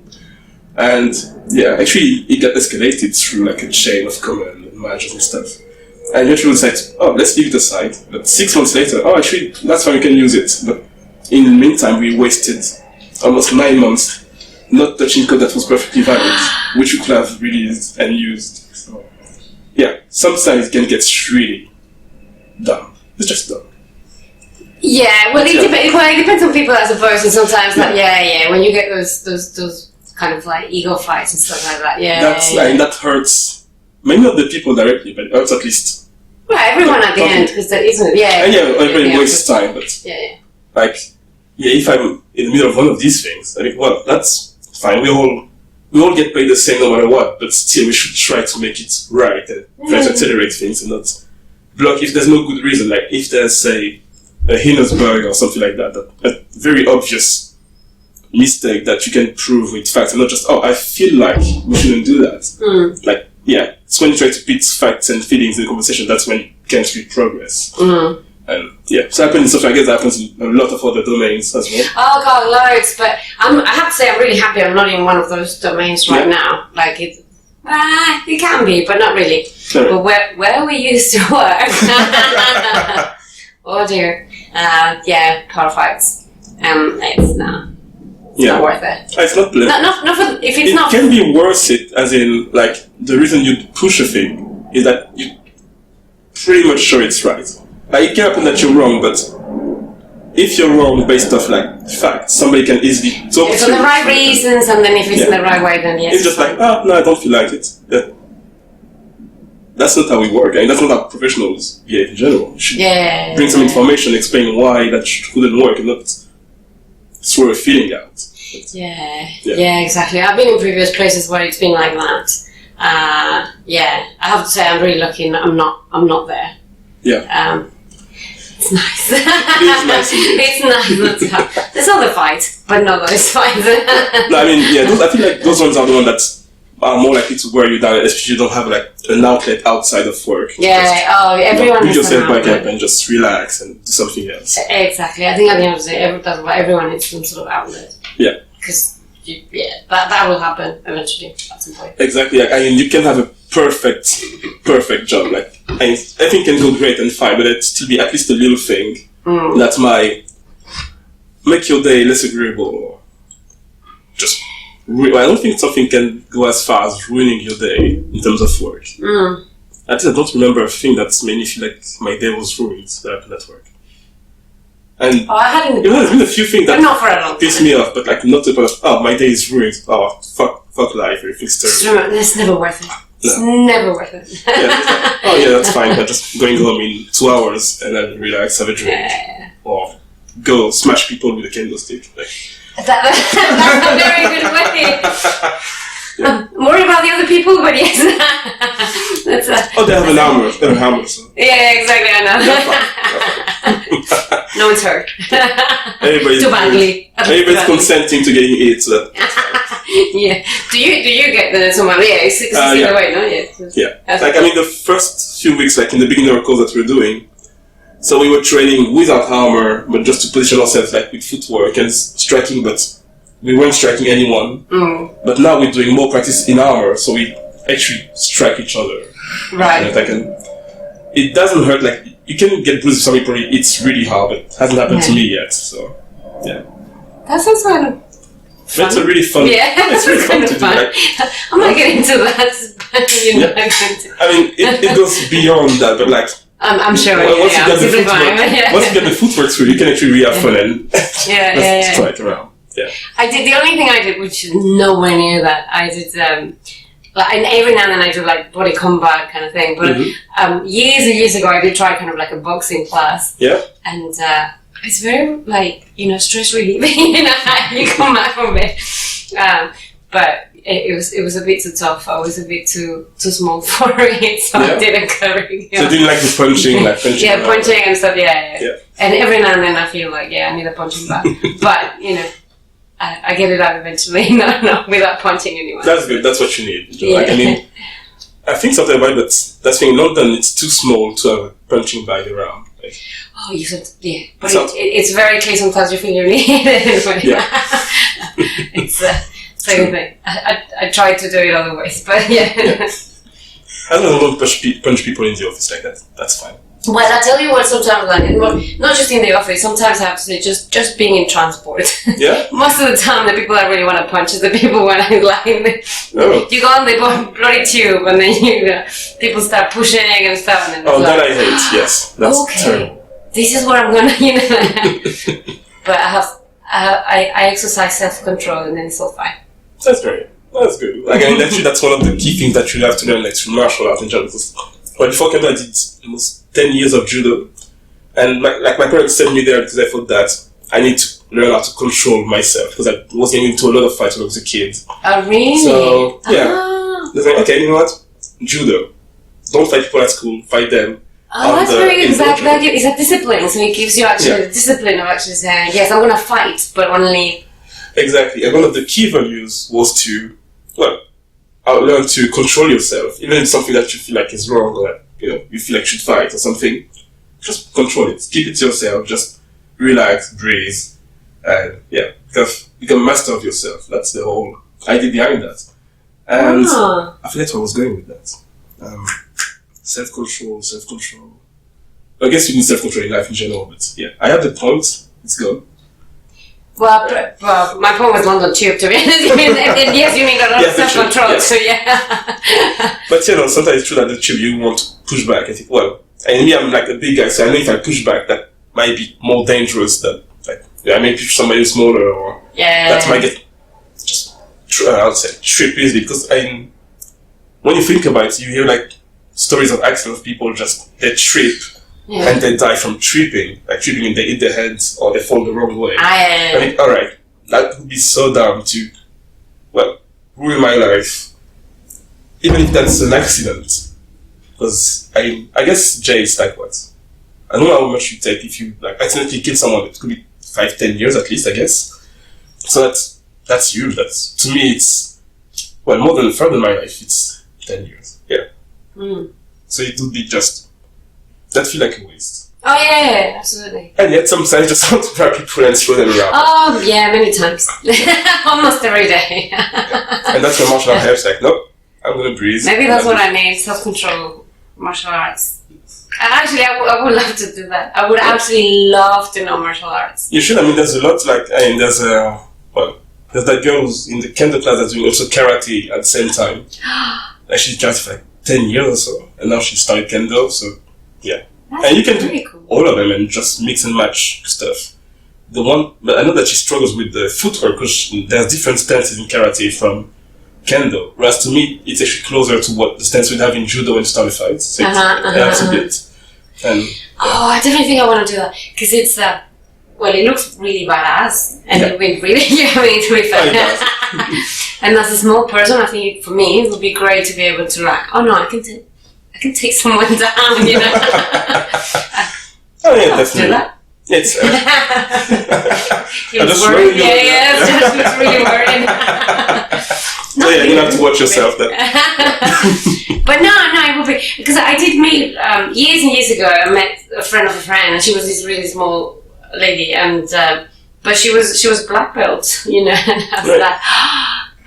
And yeah, actually, it got escalated through like a chain of command and managers and stuff. And eventually we decided, let's leave it aside. But 6 months later, actually, that's fine, we can use it. But in the meantime, we wasted almost 9 months not touching code that was perfectly valid, which you could have released and used. So, yeah, sometimes it can get really dumb. It's just dumb. Yeah, well, it depends on people, I suppose, and sometimes, when you get those kind of like ego fights and stuff like that, that hurts. Maybe not the people directly, but it hurts at least. Well, everyone at the end, because that isn't, And everybody wastes time, but if I'm in the middle of one of these things, I mean, that's fine. We all get paid the same no matter what, but still we should try to make it right and try to accelerate things and not block if there's no good reason. Like if there's, say, a heinous bug or something like that, a very obvious mistake that you can prove with facts and not just, I feel like we shouldn't do that. It's when you try to put facts and feelings in the conversation, that's when you can't really progress. And so happens in software. I guess that happens in a lot of other domains as well. Oh god, loads. But I have to say, I'm really happy I'm not in one of those domains right now. Like it can be, but not really. Sure. But where we used to work, oh dear, car fights. It's not worth it. It's not. It can be worth it, as in like the reason you push a thing is that you pretty much sure it's right. Like, it can happen that you're wrong, but if you're wrong based off like facts, somebody can easily talk to you. For the right reasons, and then if it's in the right way, then yes. It's just like, no, I don't feel like it. Yeah. That's not how we work. I mean, that's not how professionals behave in general. You should bring some information, explain why that couldn't work, and not throw a feeling out. Yeah, exactly. I've been in previous places where it's been like that. I have to say I'm really lucky. I'm not there. Yeah. It's nice. It is nice. It's nice not to have. There's other fights, but not those fights. No, I mean, I feel like those ones are the ones that are more likely to wear you down, especially you don't have like an outlet outside of work. Yeah, everyone put needs yourself an back up outlet. and just relax and do something else. Exactly. I think at the end of the day, everyone needs some sort of outlet. Yeah. Because that will happen eventually at some point. Exactly. I mean, you can have a perfect job. Like, everything can go great and fine, but it still be at least a little thing that might make your day less agreeable. Or just, I don't think something can go as far as ruining your day in terms of work. At least I don't remember a thing that's made me feel like my day was ruined that happened at work. And I had there's been a few things that not for a long piss me off, but like not about, oh, my day is ruined. Oh, fuck life, everything's terrible. It's never worth it. It's never worth it. Oh yeah, that's fine. I'm just going home in 2 hours and then relax, have a drink, or go smash people with a candlestick. Like. That's a very good way. I'm worried about the other people, but yes. They have an armor. They have a hammer. So. Yeah, exactly. I know. No one's hurt. Everybody's too badly. Everybody's consenting to getting hit. So yeah. Do you get someone? Yeah, it's either way, no? Yeah. Like, I mean, the first few weeks, like in the beginning of course that we're doing, so we were training without armor, but just to position ourselves like with footwork and striking, but we weren't striking anyone. But now we're doing more practice in armor, so we actually strike each other. Right. And it doesn't hurt. Like, you can get bruises. Some people, it's really hard, but it hasn't happened to me yet. So, yeah. That sounds kind of fun. It's a really fun. Yeah, it's really fun to do. Like, I'm not getting into that. I mean, it goes beyond that, but like. I'm sure. Once you get the footwork through, you can actually really have fun and let's try it around. Yeah. I did the only thing I did, which is nowhere near that. I did like, and every now and then I do like body combat kind of thing. But years and years ago, I did try kind of like a boxing class. Yeah. And it's very like stress relieving. You come back from it. But it was a bit too tough. I was a bit too small for it, so I didn't go. So you didn't like the punching, Yeah, punching and stuff. Yeah. And every now and then I feel like I need a punching bag, but I get it out eventually. No, without punching anyone. That's good. That's what you need. Like, I mean, I think something about that's in London. It's too small to have a punching bag around. Like, oh, you said but it's very clear sometimes you feel you need it anyway. It's same thing. I try to do it other ways, but I don't punch people in the office like that. That's fine. Well, I tell you what, sometimes not just in the office, sometimes I have to say just being in transport. Yeah? Most of the time the people I really want to punch is the people when I like you go on the bloody tube and then people start pushing and stuff and then that I hate, yes. That's terrible. This is what I'm gonna but I exercise self-control and then it's all fine. That's good. Like, I mean, actually, that's one of the key things that you have to learn, like through martial arts in general. Well, before Canada, I did almost 10 years of judo, and my parents sent me there because I thought that I need to learn how to control myself because I was getting into a lot of fights when I was a kid. Oh, really? So they like, okay, you know what? Judo. Don't fight people at school. Fight them. Oh, that's very good. It's a discipline, so it gives you actually the discipline of actually saying, yes, I'm going to fight, but only. Exactly, and one of the key values was to, learn to control yourself, even if it's something that you feel like is wrong or you feel like you should fight or something. Just control it, keep it to yourself, just relax, breathe, and become a master of yourself. That's the whole idea behind that. And I forget where I was going with that. Self-control. I guess you need self-control in life in general, but I have the point. It's gone. Well, my point was London Tube, to be honest. Yes, you need a lot of self-control, so But sometimes it's true that the tube you want to push back. I think, and me, I'm like a big guy, so I know if I push back, that might be more dangerous than I may push somebody smaller, or that might get I would say tripped easily, because when you think about it, you hear like stories of accidents of people they trip. Yeah. And they die from tripping, and they hit their heads or they fall the wrong way. I think, alright, that would be so dumb to, ruin my life. Even if that's an accident. Because I guess Jay is like what? I don't know how much you take if you accidentally kill someone. It could be 5-10 years at least, I guess. So that's huge. To me, it's well, more than a third of my life, it's 10 years. Yeah. Mm. So it would be just, that feel like a waste. Oh yeah, absolutely. And yet sometimes I just want to grab people and throw them around. Oh yeah, many times. Almost every day. And that's where martial arts helps, like, nope, I'm going to breathe. Maybe that's what I need, self-control, martial arts. Actually, I would love to do that. I would absolutely love to know martial arts. You should. I mean, there's a lot, like, I mean, there's that girl who's in the kendo class that's doing also karate at the same time. Like, she's just for like 10 years or so, and now she started kendo, so, yeah. That's and you can really do cool. all of them and just mix and match stuff. But I know that she struggles with the footwork because there's different stances in karate from kendo, whereas to me, it's actually closer to what the stance we'd have in judo and style fights. So it helps a bit. And, yeah. Oh, I definitely think I want to do that because it's well, it looks really badass and it would be really to be fair. And as a small person, I think for me it would be great to be able to like, oh no, I can take someone down, you know. Oh yeah, definitely. Do that. It's. He was worried. Yeah, he was really worried. So yeah, you have to watch yourself then. But no, it would be because I did meet years and years ago. I met a friend of a friend, and she was this really small lady, and but she was black belt, you know. And I was like,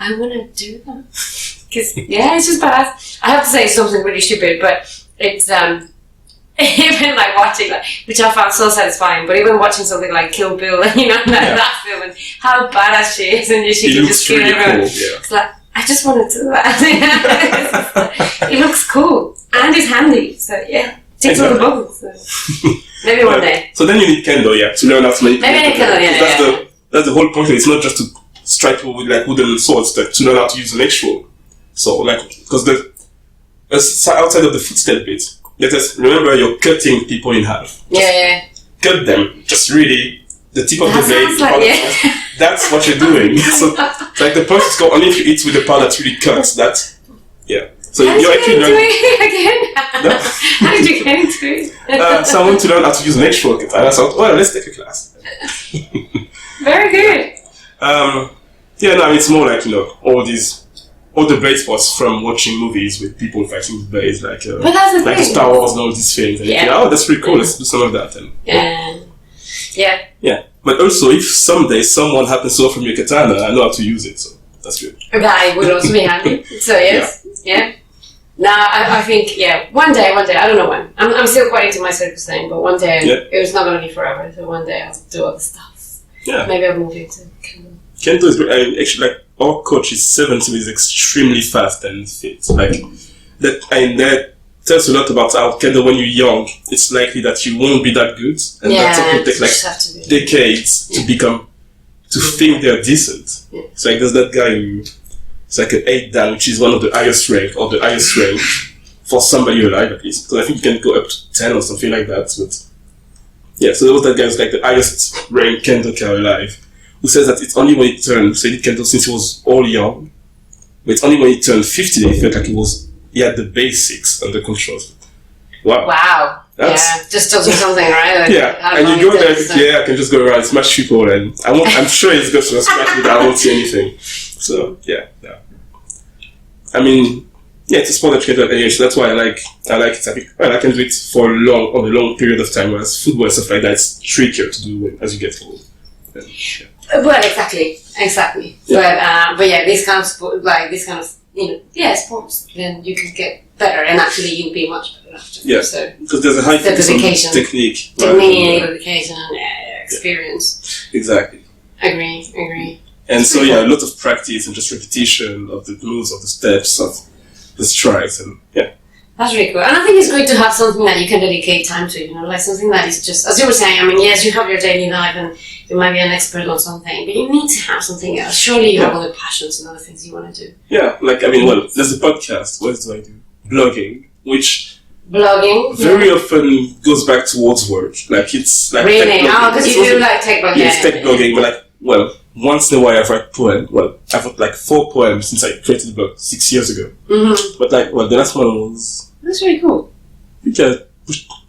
I want to do that because it's just badass. I have to say something really stupid, but it's even like watching, which I found so satisfying. But even watching something like Kill Bill, you know, that film, and how badass she is, and she can just kill everyone. Cool, yeah. It's like, I just want to do that. It looks cool and it's handy. So yeah, ticks all the boxes. So. Maybe one day. So then you need kendo, to learn how to make. Maybe I need kendo, That's the whole point of it. It's not just to strike people with like wooden swords, but to learn how to use an actual. So like, because outside of the footstep bit, let us remember you're cutting people in half. Yeah. Cut them. Just really the tip of the blade. Like, that's what you're doing. So like the point is go only if you eat with the part that really cuts. That. So you're actually learning again. No? How did you get into it? So I want to learn how to use an actual cut, and I thought, well, let's take a class. Very good. It's more like all the blade spots from watching movies with people fighting with blades, like Star Wars and all these things. And that's pretty cool. Let's do some of that. And yeah. But also, if someday someone happens to offer me a katana, I know how to use it, so that's good. That would also be handy. So yes, yeah. No, I think one day. I don't know when. I'm still quite into my circus thing, but one day it's not going to be forever. So one day I'll do other stuff. Yeah. Maybe I'll move into kendo. Kendo is great. Actually, like our coach is 70, is extremely fast and fit. Like that tells a lot about how kendo when you're young, it's likely that you won't be that good, and that's going to take like decades to think they're decent. Yeah. It's like there's that guy who. It's like an 8 dan, which is one of the highest rank, or the highest rank for somebody alive at least. So I think you can go up to 10 or something like that. But so there was that guy who's like the highest rank kendo guy alive, who says that it's only when he turned, so he did kendo since he was all young, but it's only when he turned 50 that he felt like he had the basics under control. Wow. Just doing something, right? Like, and you go there, I can just go around, smash people, and I'm sure he's going to scratch me, but I won't see anything. So, yeah. I mean, it's a sport that you can do at any age, so that's why I like it. I think, I can do it for a long period of time, whereas football and stuff like that, it's trickier to do as you get old. Well, exactly. Yeah. But this kind of sport, sports, then you can get better, and actually you'll be much better after. Yeah, so because there's a high technique, dedication, experience. Exactly. Agree. And so a lot of practice and just repetition of the moves, of the steps, of the strides, and That's really cool. And I think it's great to have something that you can dedicate time to, like something that is just, as you were saying, I mean, yes, you have your daily life and you might be an expert on something, but you need to have something else. Surely you have other passions and other things you want to do. Yeah, there's a podcast. What do I do? Blogging, which very often goes back towards work. Like it's like really? Because you do like tech blogging. Yes, tech blogging, but once in a while I've written poems. Well, I've wrote like 4 poems since I created the blog 6 years ago. Mm-hmm. But the last one was... That's really cool. I think I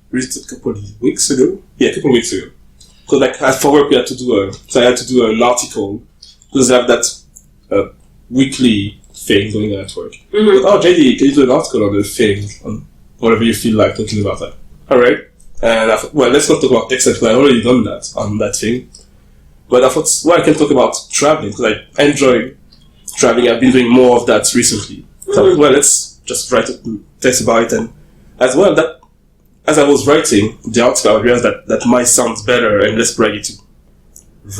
released it a couple of weeks ago. Yeah, a couple of weeks ago. Because for work we had to do I had to do an article. Because I have that weekly thing going on at work. But, oh, JD, can you do an article on the thing, on whatever you feel like talking about that? Alright. And I thought, well, let's not talk about Excel, because I've already done that on that thing. But I thought, well, I can talk about traveling, because I enjoy traveling. I've been doing more of that recently. So I thought, well, let's just write a text about it. And as well, that as I was writing the article, I realized that might sound better and less braggy to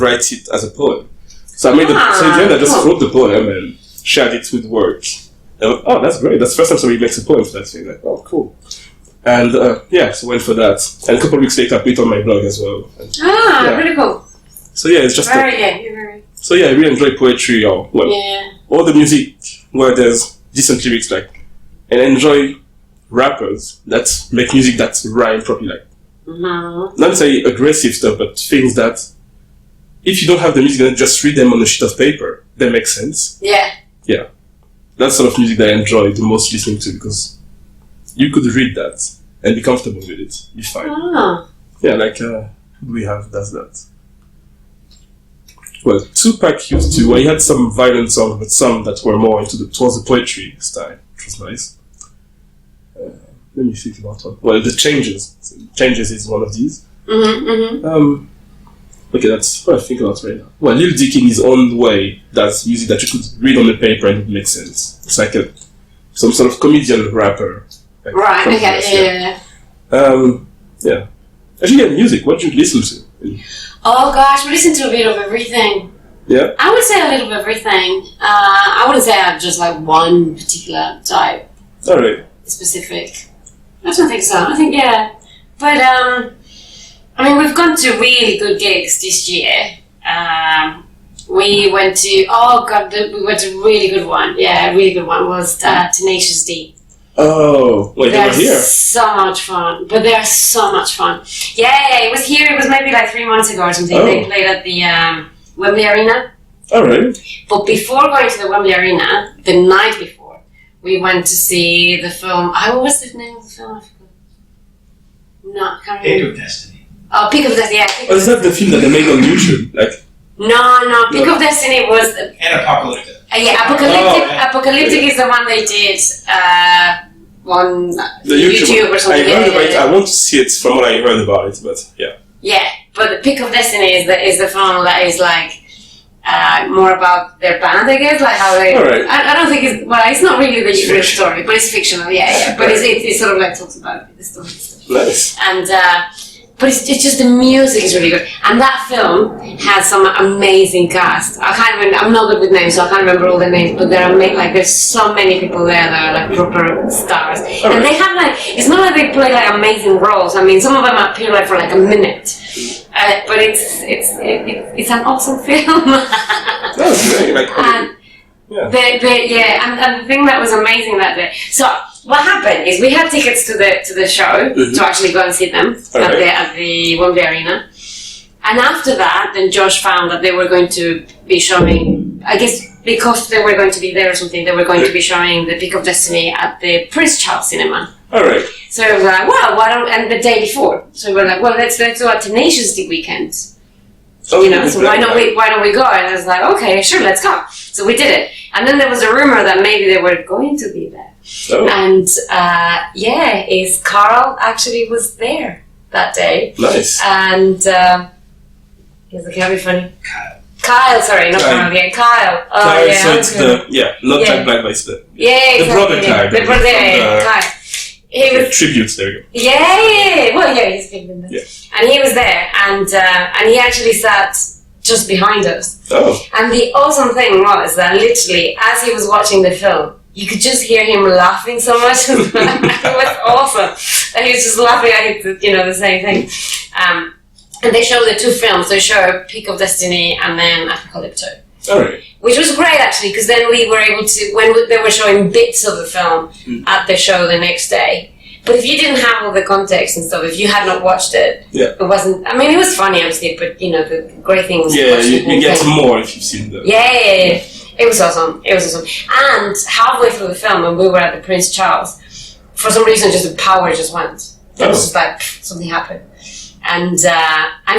write it as a poem. So I made so in the end, I just wrote the poem and shared it with work. And, oh, that's great. That's the first time somebody makes a poem for that thing. Like, oh, cool. And so went for that. And a couple of weeks later, I put it on my blog as well. And, really cool. So yeah, it's just So yeah, I really enjoy poetry or all the music where there's decent lyrics, like, and enjoy rappers that make music that rhyme properly, like not say aggressive stuff, but things that if you don't have the music and just read them on a sheet of paper, they make sense. Yeah, that's sort of music that I enjoy the most listening to, because you could read that and be comfortable with it, be fine. Yeah, like who do we have does that? Well, Tupac used to. Well, he had some violent songs, but some that were more towards the poetry style, which was nice. Let me think about one. Well, the Changes. Changes is one of these. Okay, that's what I think about right now. Well, Lil Dicky in his own way does music that you could read on the paper and it makes sense. It's like some sort of comedian rapper. Like, right, okay, yeah. Actually, music, what do you listen to? Oh gosh, we listen to a bit of everything. Yeah? I would say a little of everything. I wouldn't say I have just like one particular type. Alright. Specific. I don't think so. I think, yeah. But, I mean, we've gone to really good gigs this year. We went to, we went to a really good one. Yeah, a really good one was Tenacious D. Oh, wait, they were here? So much fun. But they're so much fun. Yeah, it was here. It was maybe like 3 months ago or something. Oh. They played at the Wembley Arena. Alright. But before going to the Wembley Arena, the night before, we went to see the film. What was the name of the film? I forgot. No, I can't remember. Pick of Destiny. Oh, Pick of Destiny, yeah. Is that the film that they made on YouTube? Like? No, Pick of Destiny was... And Apocalyptic. Apocalyptic is the one they did on the YouTube or something. I heard about it. I want to see it from what I heard about it, but yeah. Yeah, but the Pick of Destiny is the film that is like more about their band, I guess, like how they... Right. I don't think it's... Well, it's not really the usual story, but it's fictional, yeah. But it sort of like talks about the story and stuff. Nice. And... but it's just the music is really good, and that film has some amazing cast. I'm not good with names, so I can't remember all the names. But there's so many people there that are like proper stars, and they have like it's not like they play like amazing roles. I mean, some of them appear like for like a minute, but it's an awesome film. That's great. Like, and the thing that was amazing that day. So. What happened is we had tickets to the show to actually go and see them at the Wembley Arena, and after that, then Josh found that they were going to be showing. I guess because they were going to be there or something, they were going to be showing the Pick of Destiny at the Prince Charles Cinema. All right. So we were like, well, why don't? And the day before, so we were like, well, let's do a Tenacious D weekend. So why don't we go? And I was like, okay, sure, let's go. So we did it, and then there was a rumor that maybe they were going to be there. Oh. And Carl actually was there that day. Nice. And he's like, that'd be funny. Kyle, sorry, not Carl. Yeah, Kyle. Oh, Kyle, yeah. so it's not Jack Black, but it's the brother Kyle. The brother Kyle. He was tributes. There you go. Yeah. Well, yeah, he's big than that. Yeah. And he was there, and he actually sat just behind us. Oh. And the awesome thing was that literally, as he was watching the film, you could just hear him laughing so much. It was awesome. And he was just laughing at the same thing. And they show the two films. They show Pick of Destiny and then Apocalypto. Alright. Which was great actually, because then we were able to, when they were showing bits of the film at the show the next day. But if you didn't have all the context and stuff, if you had not watched it, it wasn't, I mean, it was funny obviously, but the great thing was... Yeah, you get more if you've seen them. Yeah. It was awesome. And halfway through the film, when we were at the Prince Charles, for some reason, just the power just went. It was just like something happened, and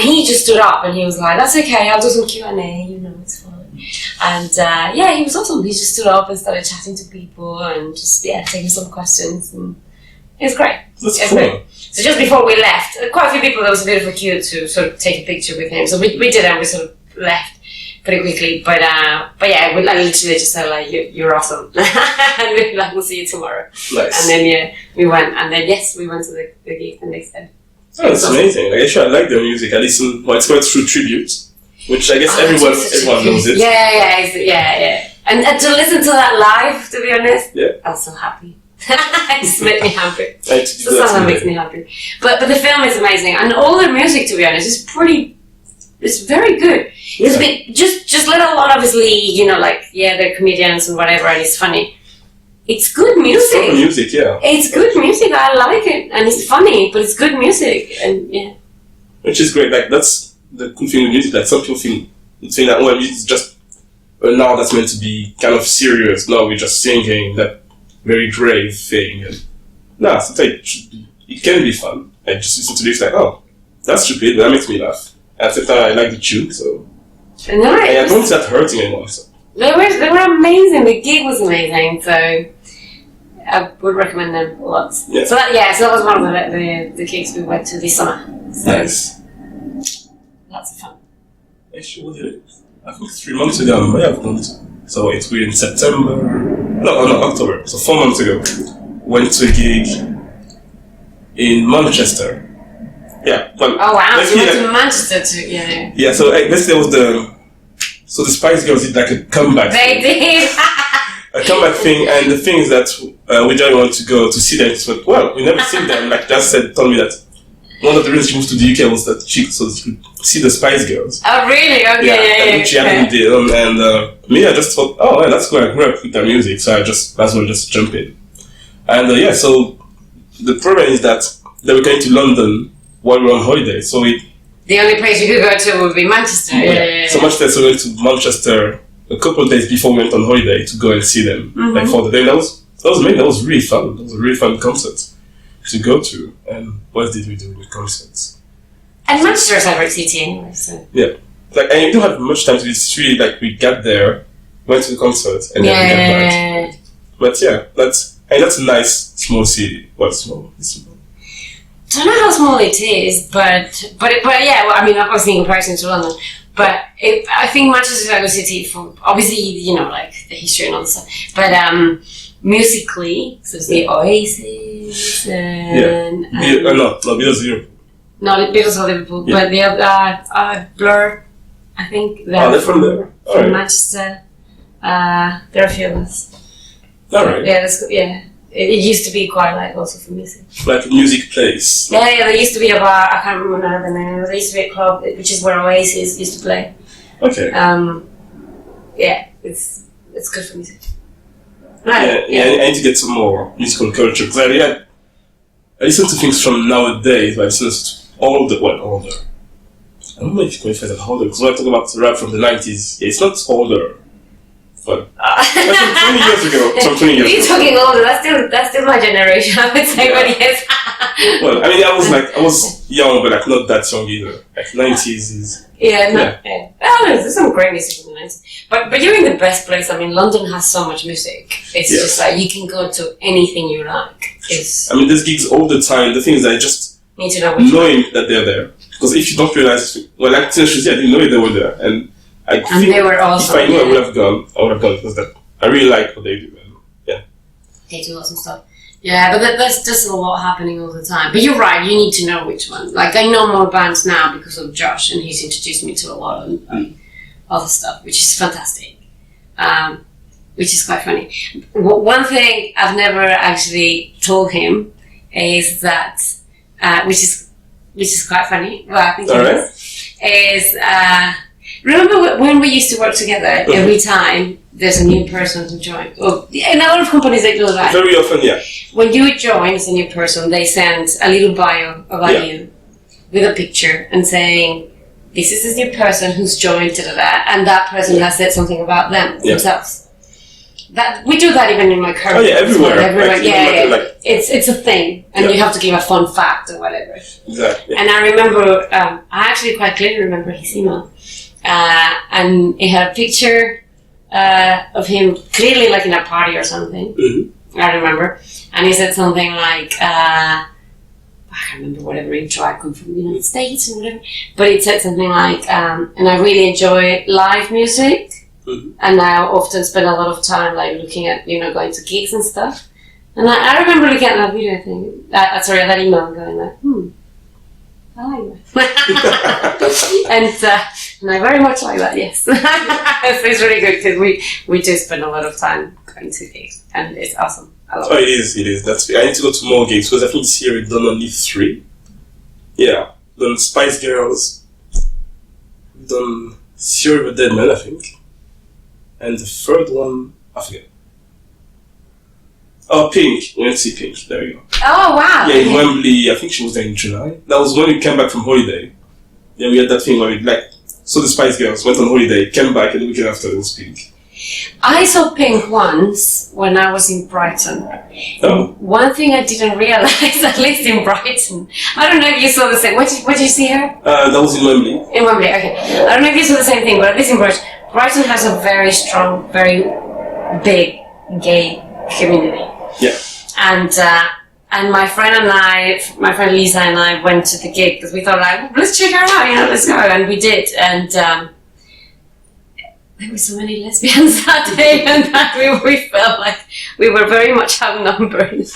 he just stood up and he was like, "That's okay. I'll do some Q&A. It's fine." And he was awesome. He just stood up and started chatting to people and just taking some questions, and it was great. That's cool. Great. So just before we left, quite a few people, there was a bit of a queue to sort of take a picture with him. So we did, and we sort of left pretty quickly. But yeah, I literally just said like, "You're awesome," and we were like, "We'll see you tomorrow." Nice. And then we went, and then we went to the gig the next day. Oh, that's amazing. Like, actually, I like their music. I listen. Well, it's going through tribute, which I guess everyone knows it. Yeah. And to listen to that live, to be honest, yeah, I was so happy. It just made me happy. It's the song that makes me happy. But the film is amazing, and all their music, to be honest, is pretty. It's very good. Yeah. It's been just let alone obviously, they're comedians and whatever, and it's funny. It's good music. It's music, yeah. It's good music. I like it, and it's funny, but it's good music, and yeah. Which is great. Like that's the cool thing with music. Like some people think that music is just now that's meant to be kind of serious. No, we're just singing that very grave thing. And sometimes it can be fun. I just listen to this like, oh, that's stupid, but that makes me laugh. At the same time, I like the tune, so. And I don't start hurting anymore. So. They were amazing. The gig was amazing, so I would recommend them a lot. Yeah. So that was one of the gigs we went to this summer. So nice. Lots of fun. Actually, I think 3 months ago, I may have gone to. So it was in September. No, October. So 4 months ago, went to a gig in Manchester. Yeah. Well, oh wow! So you went to Manchester too? Yeah. Yeah. So basically, there was the Spice Girls did like a comeback. They did. A comeback thing, and the thing is that we don't want to go to see them. But well, we never seen them. Like Jazz told me that one of the reasons she moved to the UK was that she could see the Spice Girls. Oh really? Okay. Yeah. Which she hadn't did, and me, I just thought, oh, yeah, that's cool. I grew up with their music, so I just might as well just jump in. And so the problem is that they were going to London while we were on holiday, so the only place you could go to would be Manchester. Yeah. So much that we went to Manchester a couple of days before we went on holiday to go and see them. Mm-hmm. Like for the day. That was amazing. That was really fun. That was a really fun concert to go to. And what did we do with concerts? And Manchester is a great city anyway, so. Yeah. Like, and you don't have much time to do. It's really like we got there, went to the concert, and then we got back. But yeah, that's a nice small city. Well, small. It's small. I don't know how small it is, but yeah. Well, I mean, obviously in comparison to London, but I think Manchester is a good city for obviously like the history and all this stuff. But musically, so it's the Oasis and no, Beatles of Liverpool. No, the Beatles of Liverpool, but the other Blur, I think they're from there. From Manchester. There are a few of us. All right. Yeah, that's good. Yeah. It used to be quite like also for music. Like a music place. Yeah, there used to be a bar, I can't remember the name, there used to be a club, which is where Oasis used to play. Okay. Yeah, it's good for music. Right. Yeah, I need to get some more musical culture, because I listen to things from nowadays, but I listen to older. I don't know if you can say that older, because when I talk about rap from the 90s, it's not older. But that's from 20 years ago. You're talking older. That's still my generation. I would say, but yes. Well, I mean, I was young, but like not that young either. Like 90s is. Yeah. Oh, there's some great music in the 90s. But you're in the best place. I mean, London has so much music. It's just like you can go to anything you like. I mean, there's gigs all the time. The thing is, I just need to know knowing that they're there. Because if you don't realize, well, like teenagers, I didn't know they were there, and they were awesome. If I knew, I would have gone because I really like what they do. And, yeah, they do awesome stuff. Yeah, but there's just a lot happening all the time. But you're right, you need to know which one. Like, I know more bands now because of Josh, and he's introduced me to a lot of other stuff, which is fantastic. Which is quite funny. One thing I've never actually told him is that, which is quite funny. Well, I think is remember when we used to work together? Every time there's a new person who joins. Well, in a lot of companies they do that. Very often, yeah. When you join as a new person, they send a little bio about you with a picture and saying, "This is this new person who's joined," and that person has said something about themselves. That we do that even in my current. Oh yeah, everywhere. Like, it's a thing, and you have to give a fun fact or whatever. Exactly. And I remember, I actually quite clearly remember his email, and it had a picture of him clearly like in a party or something. Mm-hmm. I remember, and he said something like, I can't remember whatever intro. I come from the United States and whatever, but it said something like, and I really enjoy live music. Mm-hmm. And I often spend a lot of time like looking at, going to gigs and stuff. And I remember looking at that video thing, that email and going like, I like that. and I very much like that, yes. So it's really good because we do spend a lot of time going to gigs and it's awesome. I love it. It is. I need to go to more gigs because I think this year we've done only 3. Yeah. We've done Spice Girls. We've done Theory of a Dead Man, I think. And the third one, I forget. Oh, Pink. We went to see Pink. There you go. Oh, wow. Yeah, in Wembley. I think she was there in July. That was when we came back from holiday. Yeah, we had that thing where we saw the Spice Girls, went on holiday, came back, and the weekend after it was Pink. I saw Pink once when I was in Brighton. Oh. One thing I didn't realize, at least in Brighton, I don't know if you saw the same. Where did you see her? That was in Wembley. In Wembley, okay. I don't know if you saw the same thing, but at least in Brighton, Brighton has a very strong, very big gay community. Yeah. And my friend Lisa and I went to the gig because we thought let's check her out, let's go, and we did, and there were so many lesbians that day, and that we felt like we were very much outnumbered.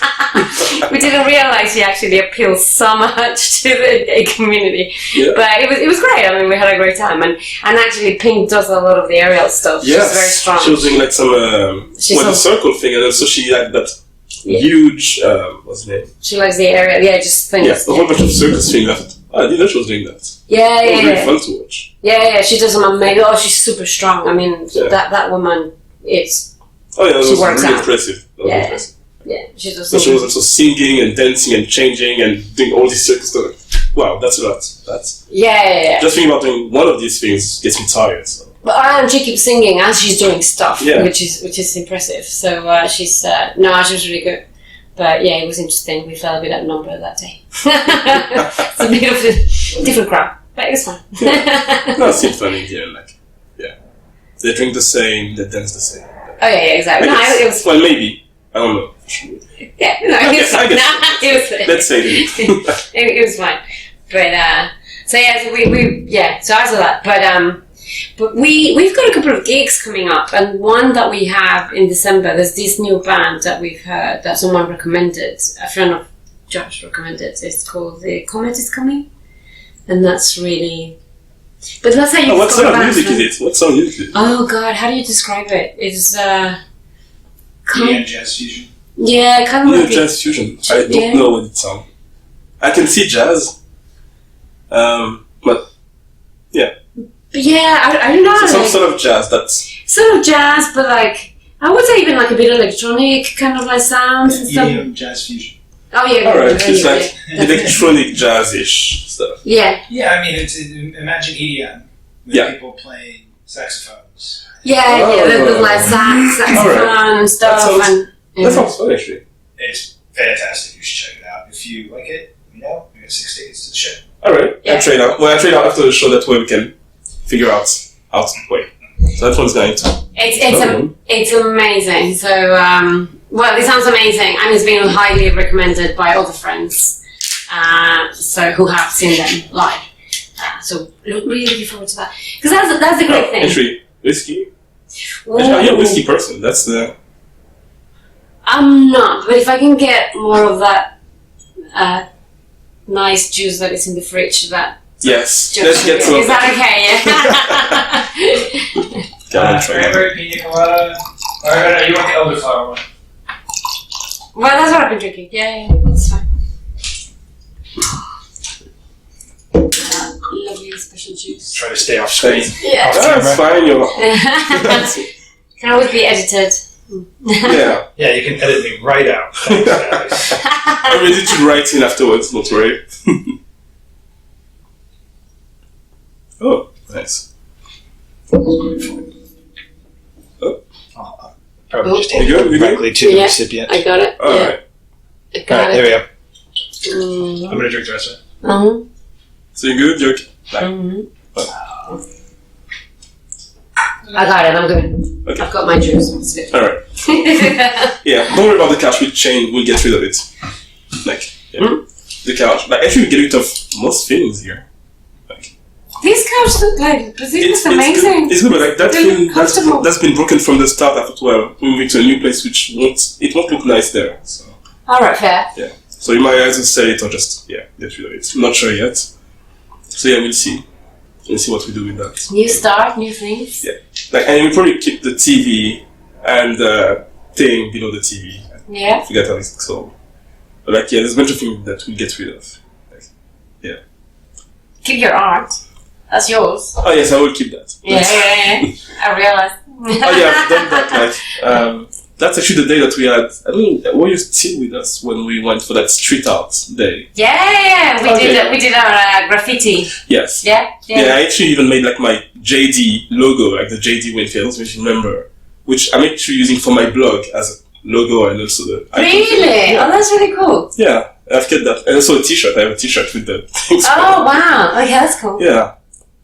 We didn't realize she actually appealed so much to the gay community, but it was great. I mean, we had a great time, and actually Pink does a lot of the aerial stuff. Yes. She's very strong. She was doing like some the circle thing, and also she had that huge what's the name? She likes the aerial, just things. Yeah, a whole bunch of circus things. I didn't know she was doing that. Yeah, it was really fun to watch. Yeah, she does them amazing. Oh, she's super strong. I mean, that woman is. Oh yeah, that she was works really out. impressive. Yeah, she does. So she was also singing and dancing and changing and doing all this circus stuff. Wow, that's a lot. Yeah. Just thinking about doing one of these things gets me tired. So. But she keeps singing as she's doing stuff, yeah. which is impressive. So she's she was really good. But yeah, it was interesting. We felt a bit outnumbered that day. It's a bit of a different crowd, but it was fun. Yeah. No, it seemed fun in the end. They drink the same, they dance the same. Oh yeah, exactly. It was fun. Maybe. I don't know. Yeah, no, it was fun. It was fun. Let's say it. It was fun. But so I saw that. But we've got a couple of gigs coming up, and one that we have in December. There's this new band that we've heard that someone recommended. A friend of Josh recommended. It's called The Comet Is Coming, and that's really. But that's how you. What sort of music is it? What song is it? Oh God, how do you describe it? It's jazz fusion. Yeah, kind of like jazz fusion. I don't know what it sounds. I can see jazz, but yeah. But yeah, I don't know. Some sort of jazz. That's sort of jazz, but like I would say even like a bit electronic kind of like sounds and stuff. Jazz fusion. Oh yeah. Alright, it's like electronic jazz-ish stuff. Yeah. Yeah, I mean, imagine EDM with people playing saxophones. Yeah, with like saxophone and stuff. That sounds fun actually. It's fantastic. You should check it out. If you like it, we got 6 tickets to the show. Alright, I'll try it out. Well, I'll try it out after the show. That way we can figure out wait. So that one's going to. It's amazing. So it sounds amazing, and it's been highly recommended by other friends. So who have seen them live. So really looking forward to that, because that's a great thing. Entry whiskey. You're a whiskey person. That's the. I'm not, but if I can get more of that nice juice that is in the fridge, that. Yes, let's get some. Is that okay? Yeah. Cranberry pina colada. Or no, you want the elderflower one? Well, that's what I've been drinking. Yeah, that's fine. Lovely special juice. Try to stay off screen. Yeah, that's fine. Can always be edited. Yeah, you can edit me right out. I'm ready to write in afterwards. Don't worry. Oh, nice. Probably just take it directly to the recipient. I got it. Alright. Alright, there we go. I'm going to drink the rest of it. Mm-hmm. So you good? You're okay? I got it. I'm good. Okay. I've got my juice. It's good. All right. Yeah, don't worry about the couch. We'll get rid of it. Like, the couch. Like, actually, we get rid of most things here. These couches look like, but it looks amazing. It's good, but like that film that's been broken from the start. I thought, well, we're moving to a new place, which won't look nice there. So. All right, fair. Yeah. So you might either sell it or just get rid of it. I'm not sure yet. So yeah, we'll see. We'll see what we do with that. New start, new things. Yeah. Like, and we'll probably keep the TV and the thing below the TV. Yeah. Forget how it's so. But like, yeah, there's a bunch of things that we'll get rid of. Like, yeah. Keep your art. That's yours. Oh yes, I will keep that. Yeah. I realized. Oh yeah, I've done that. Like, that's actually the day that we had. I don't know. Were you still with us when we went for that street art day? Yeah. We did our graffiti. Yes. Yeah. I actually even made like my JD logo, like the JD Winfield, which you remember, which I'm actually using for my blog as a logo and also the. Really? Yeah. Oh, that's really cool. Yeah, I've kept that, and also a T-shirt. I have a T-shirt with the things. Oh wow! Okay, that's cool. Yeah.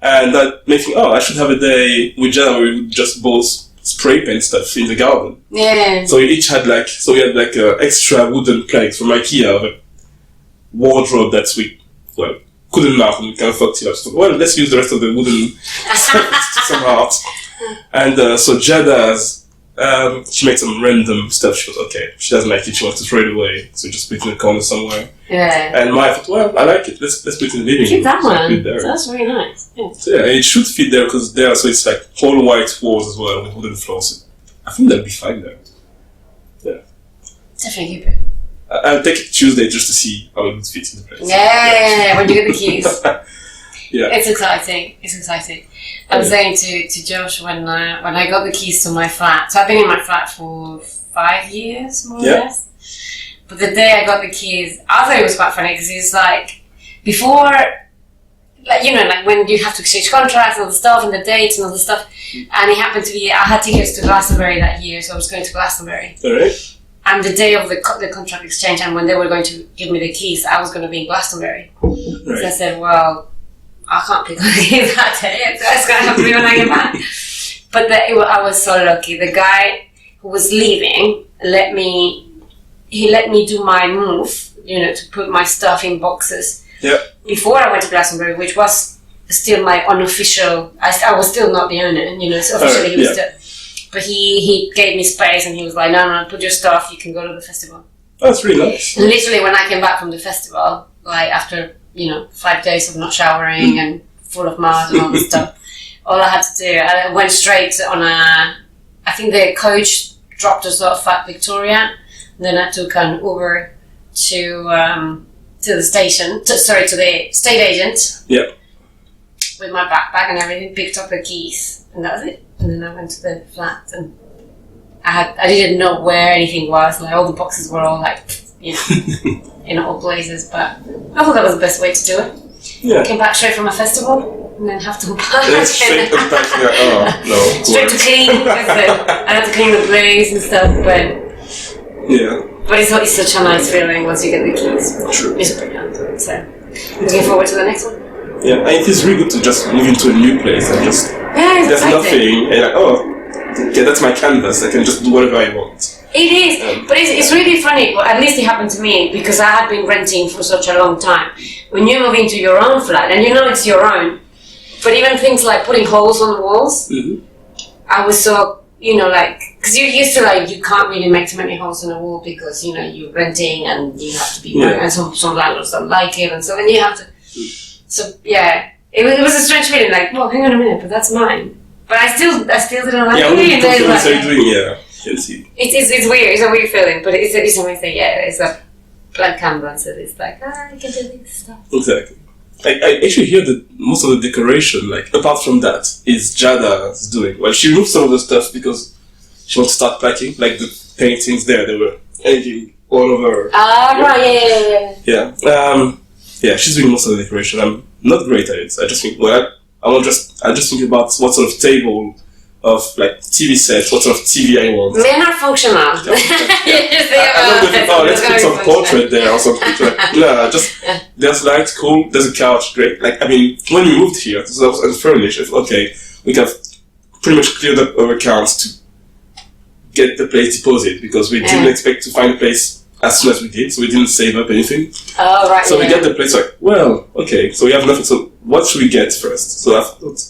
And that made me think, I should have a day with Jenna where we just both spray paint stuff in the garden. Yeah. So we each had we had extra wooden planks from IKEA of a wardrobe that we, couldn't mount and we kind of fucked it up. So, let's use the rest of the wooden stuff to some art. And so Jada's, she made some random stuff. She was okay. She doesn't like it. She wants to throw it away. So we just put it in the corner somewhere. Yeah. And Maya thought, I like it. Let's put it in the living room. Keep that one. There. That's really nice. Yeah. So yeah, it should fit there because so it's like whole white walls as well with wooden floors. I think that'll be fine there. Yeah. Definitely keep it. I'll take it Tuesday just to see how it fits in the place. Yeah, when you get the keys. Yeah. It's exciting. I was saying to Josh when I got the keys to my flat. So I've been in my flat for 5 years, more or less. But the day I got the keys, I thought it was quite funny because it's like before, like when you have to exchange contracts and all the stuff and the dates and all the stuff. And it happened to be I had tickets to Glastonbury that year, so I was going to Glastonbury. All right. And the day of the contract exchange, and when they were going to give me the keys, I was going to be in Glastonbury. Right. So I said, well, I can't pick up the keys that day, so it's going to have to be when I get back. But I was so lucky. The guy who was leaving let me do my move, to put my stuff in boxes. Yeah. Before I went to Glastonbury, which was still my unofficial. I was still not the owner, so officially he was still. But he gave me space and he was like, no, put your stuff, you can go to the festival. Oh, that's really nice. And literally when I came back from the festival, like after, 5 days of not showering and full of mud and all this stuff, all I had to do, I went straight on I think the coach dropped us off at Victoria, and then I took an Uber to the station, to the estate agent. Yeah. With my backpack and everything, picked up the keys, and that was it. And then I went to the flat, and I didn't know where anything was. Like all the boxes were all in all places. But I thought that was the best way to do it. Yeah. Came back straight from a festival, and then have to unpack. Straight to no. Straight to clean. I had to clean the place and stuff, but yeah. But it's such a nice feeling once you get the keys. True. It's brilliant. So looking forward to the next one. Yeah, and it is really good to just move into a new place and just there's nothing, and you're that's my canvas. I can just do whatever I want. It is, but it's really funny. Well, at least it happened to me because I had been renting for such a long time. When you move into your own flat, and it's your own, but even things like putting holes on the walls, I was so because you're used to you can't really make too many holes in the wall because you're renting and you have to be and some landlords don't like it, and so then you have to. So yeah, it was a strange feeling. Like, well, hang on a minute, but that's mine. But I still didn't like it. Yeah, can see. It's weird. It's a weird feeling, but it's amazing. Yeah, it's a blank canvas, and it's like I can do this stuff. Exactly. I actually hear that most of the decoration, apart from that, is Jada's doing. Well, she removed some of the stuff because she wants to start packing. Like the paintings there, they were hanging all over. Right, yeah. Yeah, she's doing most of the decoration. I'm not great at it. I just think, I just think about what sort of table of TV set, what sort of TV I want. Men are functional. Let's put some portrait there or something. There's light, cool, there's a couch, great. When we moved here, this was unfurnished. Okay, we have pretty much cleared up our accounts to get the place deposit because we didn't expect to find a place as soon as we did, so we didn't save up anything. Oh, right. So we get the place like, well, okay, so we have nothing, so what should we get first? So I thought,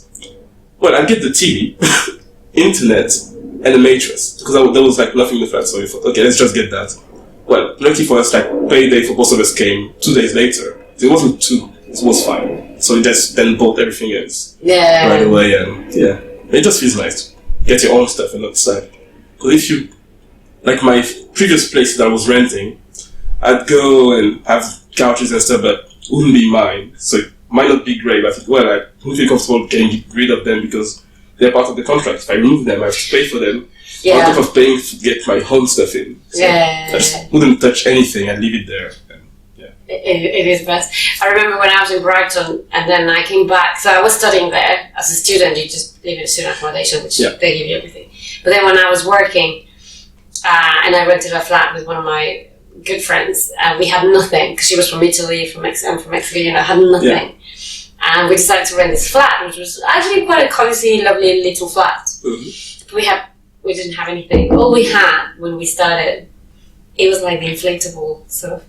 well, I'll get the TV, internet, and a mattress, because there was like nothing in the flat, so we thought, okay, let's just get that. Well, lucky for us, like, payday for both of us came 2 days later. It wasn't 2, it was 5. So we just then bought everything else right away, and it just feels nice to get your own stuff and not decide. Because if you, like my previous place that I was renting, I'd go and have couches and stuff that wouldn't be mine. So it might not be great, but I think, well, I don't feel comfortable getting rid of them because they're part of the contract. If I remove them, I have to pay for them. On top of paying to get my home stuff in. So I just wouldn't touch anything and leave it there. It is best. I remember when I was in Brighton and then I came back, so I was studying there as a student. You just live in a student accommodation, which they give you everything. But then when I was working and I rented a flat with one of my good friends, we had nothing because she was from Italy, from Mexico, I had nothing. And we decided to rent this flat, which was actually quite a cozy, lovely little flat. We didn't have anything. All we had when we started, it was like the inflatable sort of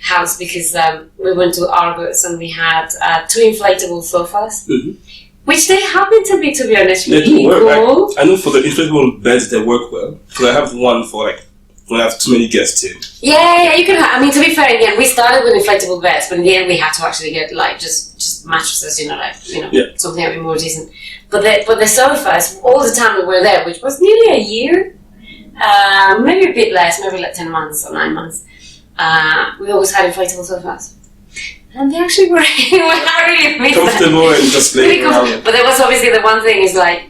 house because we went to Argos and we had 2 inflatable sofas, which they happen to be honest, they really do work. cool. I know for the inflatable beds they work well. Because I have one for like when I have too many guests in. Yeah, you can have. I mean, to be fair, again, we started with inflatable beds, but in the end we had to actually get like just mattresses, something a bit more decent. But the sofas, all the time we were there, which was nearly a year, maybe a bit less, maybe like 10 months or 9 months, we always had inflatable sofas. And they actually were, I really missed comfortable and just laying around. But there was obviously the one thing is like,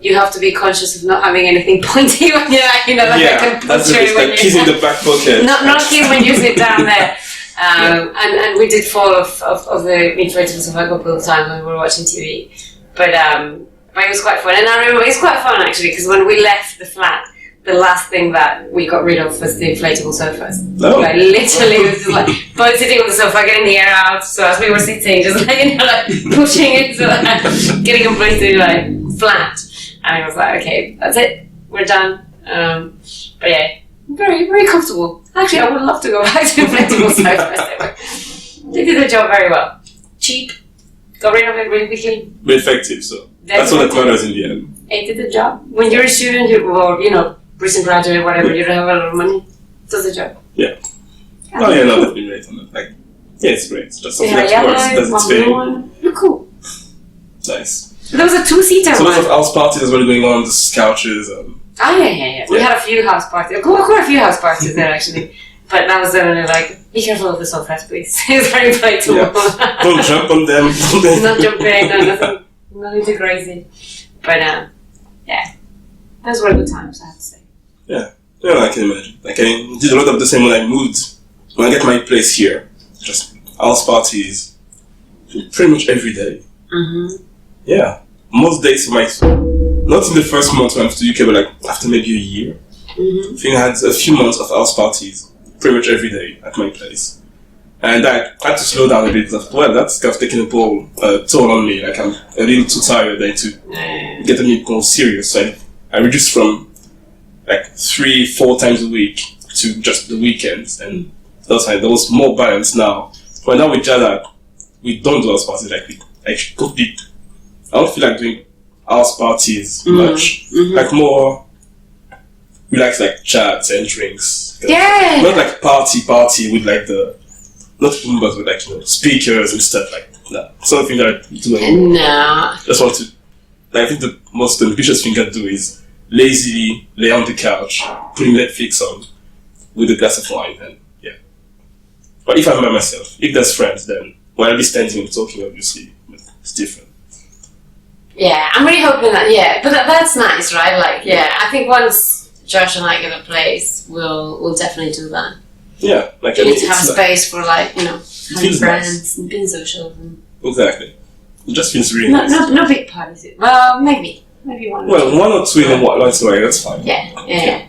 you have to be conscious of not having anything pointy when you're like, that's the keys in the back pocket. Not keys when you sit down there. And we did fall off of the inflatable sofa a couple of times when we were watching TV. But it was quite fun. And I remember it was quite fun actually because when we left the flat, the last thing that we got rid of was the inflatable sofas. Oh. Like literally, it was just like both sitting on the sofa, getting the air out. So as we were sitting, just like pushing it so that getting completely like flat. And I was like, okay, that's it, we're done. But yeah, very very comfortable. Actually, I would love to go back to inflatable sofas. They did the job very well. Cheap. Got rid of it really quickly. But effective, so that's what that matters in the end. It did the job. When you're a student, or recent graduate, whatever, you don't have a lot of money. It does the job. Yeah. Oh yeah, no, that's been great on that. Like, yeah, it's great. It's just something that works, does its thing. You're cool. Nice. There was a 2-seater so one. lots of house parties as well going on, just couches. Yeah. We had a few house parties. Quite a few house parties there actually. But that was definitely like, be careful of the sofas, please. It's very relatable. Yeah. Don't jump on them. Not jumping, nothing too crazy. But those were good times, I have to say. Yeah, I can imagine. Like I did a lot of the same when I moved. When I get my place here, just house parties, pretty much every day. Yeah, most days not in the first month when I moved to UK, but like after maybe a year. I think I had a few months of house parties, pretty much every day at my place. And I had to slow down a bit because that's kind of taking a toll on me. Like I'm a little too tired then to get me more serious. So I reduced from like 3-4 times a week to just the weekends, and there was more balance now. But now with Jada, we don't do house parties like I don't feel like doing house parties much. Like more relaxed, like chats and drinks. Yeah. Not like party with like not Ubers with like speakers and stuff like that. Something that I do anymore. No. Just want to. I think the most ambitious thing I do is lazily lay on the couch, putting Netflix on with a glass of wine, and But if I'm by myself, if there's friends, then I'll be standing and talking, obviously, but it's different. Yeah, I'm really hoping that, but that's nice, right? Like, I think once Josh and I get a place, we'll definitely do that. Yeah, like you need to have a space for having friends nice. and being social. Exactly. It just feels really nice. No big parties. Well, maybe one. Well, 1 or 2 in a while, once in a while, that's fine. Yeah.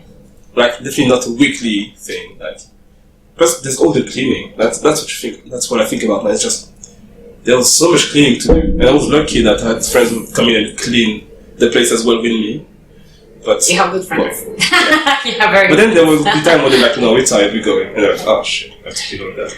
Like, definitely not a weekly thing. Like, plus there's all the cleaning. That's what you think. That's what I think about. Now. It's just there was so much cleaning to do, and I was lucky that I had friends who would come in and clean the place as well with me. But You have good friends. Well, You have very but good then there will be time when they're like, no, we're tired, we're going. And they're like, oh shit, I have to keep on that.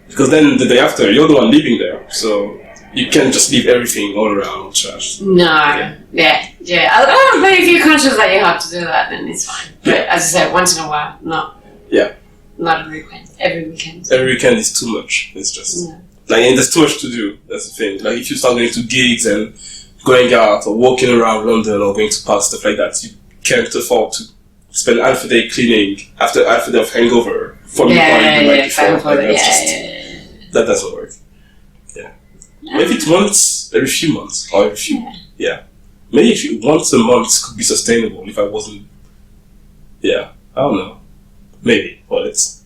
Because then the day after, you're the one living there, so you can't just leave everything all around trash. No. Yeah. But if you're conscious that you have to do that, then it's fine. But as I said, once in a while, not. Yeah. Not every weekend. Every weekend. Every weekend is too much. It's just like, and there's too much to do. That's the thing. Like if you start going to gigs and going out or walking around London or going to parks, stuff like that, you can't afford to spend half a day cleaning after half a day of hangover from the night before. That doesn't work. Yeah. Maybe it's once every few months or every few. Yeah. Maybe actually once a month could be sustainable if I wasn't. Yeah. I don't know. Maybe. Well, it's.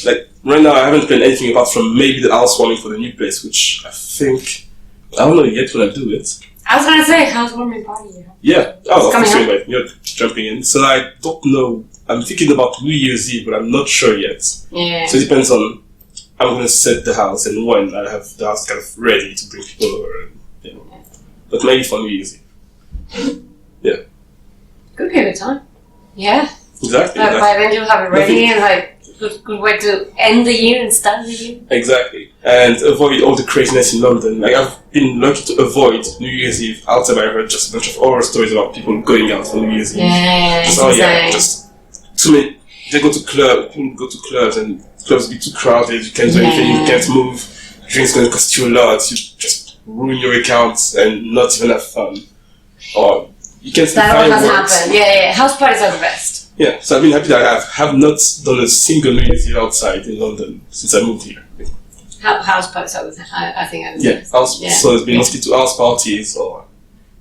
Like right now, I haven't planned anything apart from maybe the housewarming for the new place, which I think. I don't know yet when I do it. I was gonna say housewarming party. Yeah. Oh, obviously, you're jumping in. So I don't know. I'm thinking about New Year's Eve, but I'm not sure yet. Yeah. So it depends on. I'm gonna set the house and when I have the house kind of ready to bring people over, and, you know. But maybe for New Year's Eve. Yeah. Could be a good time. Yeah. Exactly. By then you'll have it ready and like good way to end the year and start the year. Exactly. And avoid all the craziness in London. Like I've been lucky to avoid New Year's Eve outside. I heard just a bunch of horror stories about people going out on New Year's Eve. Yeah. So just too many. They go to people go to clubs and clubs be too crowded. You can't do anything. You can't move. Drinks gonna cost you a lot. You just ruin your account and not even have fun. Or you can't see fireworks. That fireworks. has happened. Yeah. House parties are the best. Yeah, so I've been happy that I have not done a single New Year's Eve outside in London since I moved here. House parties, I think. So it's been mostly to house parties or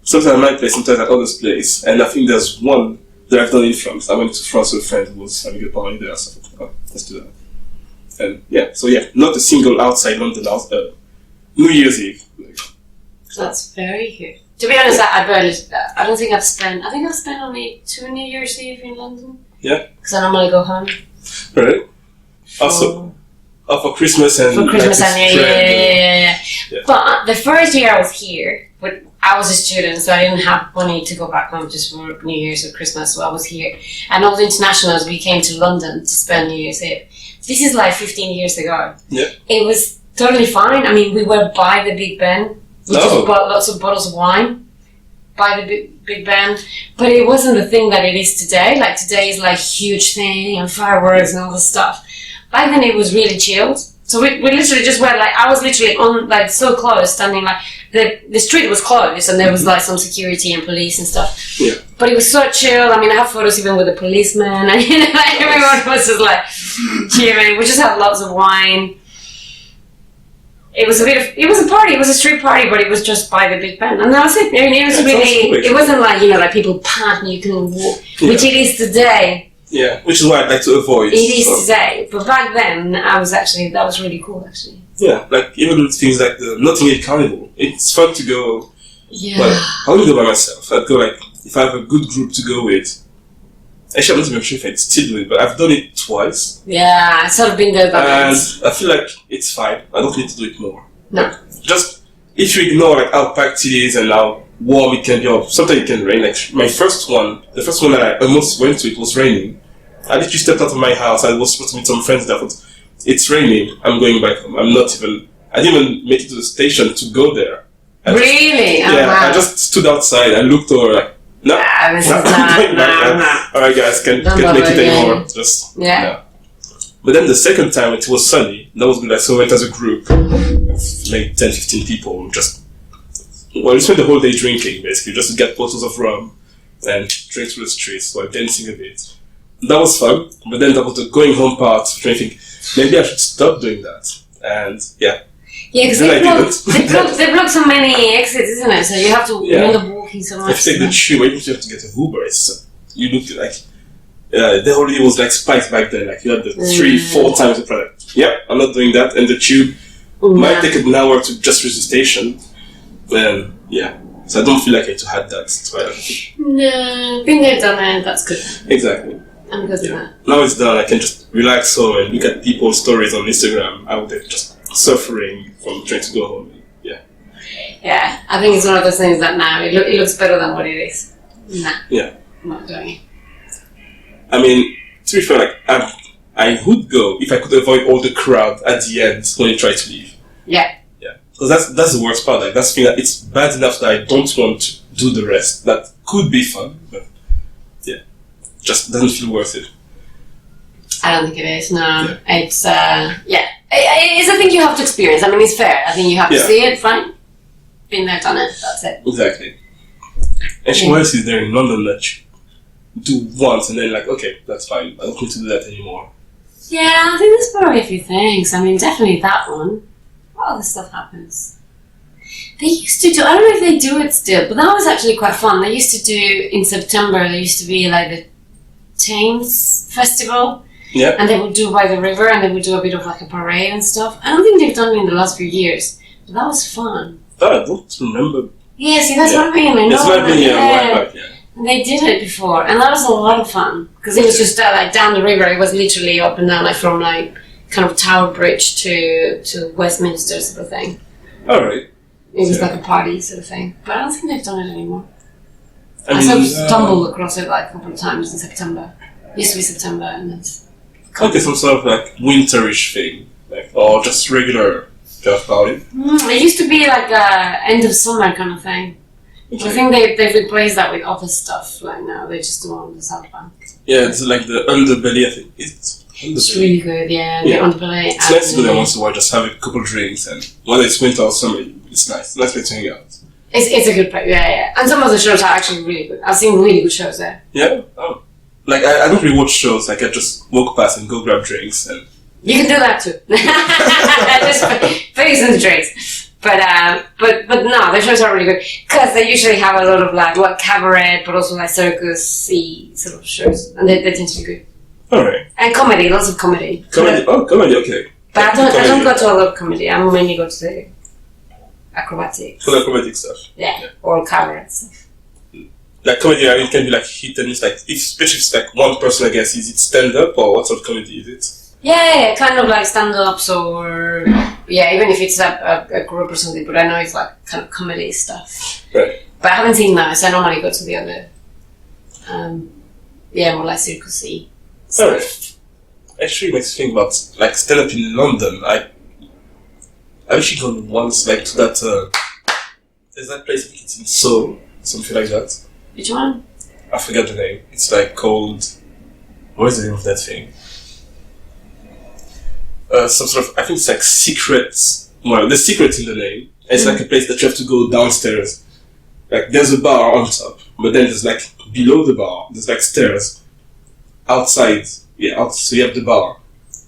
sometimes at my place, sometimes at others' place. And I think there's one that I've done in France. I went to France with a friend who was having a party there, so I thought, let's do that. And not a single outside London New Year's Eve. That's very good. To be honest, I don't think I've spent only 2 New Year's Eve in London. Yeah. Because I normally go home. Right. Also, for Christmas and New Year. Yeah. But the first year I was here, but I was a student, so I didn't have money to go back home just for New Year's or Christmas, so I was here. And all the internationals, we came to London to spend New Year's Eve. This is like 15 years ago. Yeah. It was totally fine. I mean, we were by the Big Ben. We just bought lots of bottles of wine by the Big Ben, but it wasn't the thing that it is today. Like today is like huge thing and fireworks and all this stuff. Back then it was really chilled. So we literally just went like, I was literally on like so close, standing like, the street was closed and there was like some security and police and stuff. Yeah. But it was so chill. I mean, I have photos even with the policeman and you know, like, everyone was just like cheering. We just had lots of wine. It was a party, it was a street party, but it was just by the Big Ben. And that was it. I mean, it was it wasn't like, you know, like people pack and you can walk, which it is today. Yeah, which is why I'd like to avoid. It is today. But back then, that was really cool, actually. Yeah, like even with things like the Notting Hill Carnival, it's fun to go. Yeah. Well, I wouldn't go by myself. I'd go like, if I have a good group to go with. Actually, I'm not even sure if I'd still do it, but I've done it twice. Yeah, I've sort of been there. And I feel like it's fine. I don't need to do it more. No. Like, just, if you ignore like how packed it is and how warm it can be, or sometimes it can rain. Like the first one that I almost went to, it was raining. I literally stepped out of my house. I was supposed to meet some friends there. I thought, it's raining. I'm going back home. I didn't even make it to the station to go there. Really? I just stood outside. I looked over like, no. Alright guys, can't make it anymore. Just, no. But then the second time it was sunny. That was good. So we went as a group of like 10-15 people. We spent the whole day drinking basically, just to get bottles of rum and drink through the streets while dancing a bit. That was fun, but then that was the going home part, which I think maybe I should stop doing that. And yeah. Yeah, because they block so many exits, isn't it? So you have to end up walking so much. If you take the tube, even if you have to get a Uber, you look like the whole day was like spiked back then. Like you had the 3-4 times the product. Yeah, I'm not doing that. And the tube might take an hour to just reach the station. Then so I don't feel like I had to have that. No, been there, done it. That's good. Exactly. I'm good with that. Now it's done. I can just relax home and look at people's stories on Instagram out there just suffering from trying to go home. Yeah. Yeah, I think it's one of those things that now it looks better than what it is. Nah. Yeah. I'm not doing it. I mean, to be fair, like I would go if I could avoid all the crowd at the end when you try to leave. Yeah. Yeah, because that's the worst part. Like that's the thing that it's bad enough that I don't want to do the rest. That could be fun, but yeah, just doesn't feel worth it. I don't think it is. No, yeah. It's it's a thing you have to experience. I mean, it's fair. I think you have to see it. Fine, been there, done it. That's it. Exactly. And what else is there in London that you do once and then like, okay, that's fine. I don't need to do that anymore. Yeah, I think there's probably a few things. I mean, definitely that one. What other stuff happens? They used to do, I don't know if they do it still, but that was actually quite fun. They used to do, in September, there used to be like the Thames Festival. Yeah. And they would do by the river and they would do a bit of like a parade and stuff. I don't think they've done it in the last few years, but that was fun. I don't remember. Yeah, see, that's what I mean. I know. It's not been a while back, yeah. And they did it before, and that was a lot of fun because it was just like down the river. It was literally up and down, like from like kind of Tower Bridge to Westminster sort of thing. All right. It was like a party sort of thing, but I don't think they've done it anymore. I sort of stumbled across it like a couple of times in September. It used to be September, and it's okay, some sort of like winterish thing, like or just regular just party. It used to be like a end of summer kind of thing. Okay. I think they've replaced that with other stuff. Like now, they just do it on the South Bank. Yeah, it's like the underbelly. I think it's really good. Yeah, the underbelly. It's nice to go there once in a while, just have a couple of drinks, and whether it's winter or summer, it's nice. Nice place to hang out. It's a good place. Yeah. And some of the shows are actually really good. I've seen really good shows there. Yeah. Oh. Like I don't really watch shows. Like I just walk past and go grab drinks, and you can do that too. Just please and drinks. But no, the shows are really good because they usually have a lot of like cabaret, but also like circus-y sort of shows, and they tend to be good. All right. And comedy, lots of comedy. Comedy, okay. But I don't go to a lot of comedy. I mainly go to the acrobatics. For the acrobatic stuff. Yeah, or cabaret stuff. Like comedy, I mean, it can be like hit and miss. Like especially if it's like one person, I guess. Is it stand up or what sort of comedy is it? Yeah, kind of like stand-ups or even if it's a group or something. But I know it's like kind of comedy stuff. Right. But I haven't seen that, so I normally go to the other. More like circus-y stuff. Alright. Actually, makes me think about like stand-up in London. I've actually gone once, like to that. There's that place. I think it's in Seoul, something like that. Which one? I forgot the name. It's like called. What is the name of that thing? Some sort of, I think it's like secrets. Well, there's secret in the name. It's like a place that you have to go downstairs. Like there's a bar on top, but then there's like below the bar, there's like stairs outside. Yeah, so you have the bar.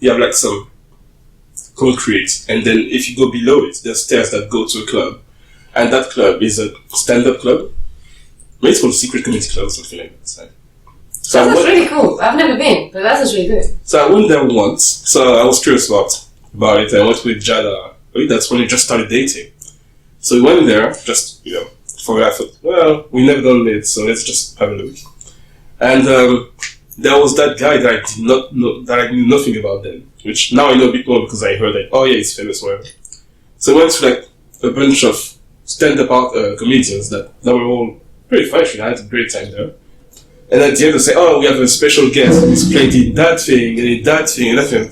You have like some concrete, and then if you go below it, there's stairs that go to a club, and that club is a stand-up club. Maybe it's called Secret Comedy Club or something like that. So that sounds really cool. I've never been, but that sounds really good. So I went there once. So I was curious about it. I went with Jada. That's when we just started dating. So we went there, just, for I thought, well, we never done it, so let's just have a look. And there was that guy that I did not know, that I knew nothing about then, which now I know a bit more because I heard that, oh yeah, he's famous, whatever. So I went to like a bunch of stand-up comedians that were all pretty fun. I had a great time there. And at the end they say, oh, we have a special guest who's played in that thing, and in that thing, and that thing.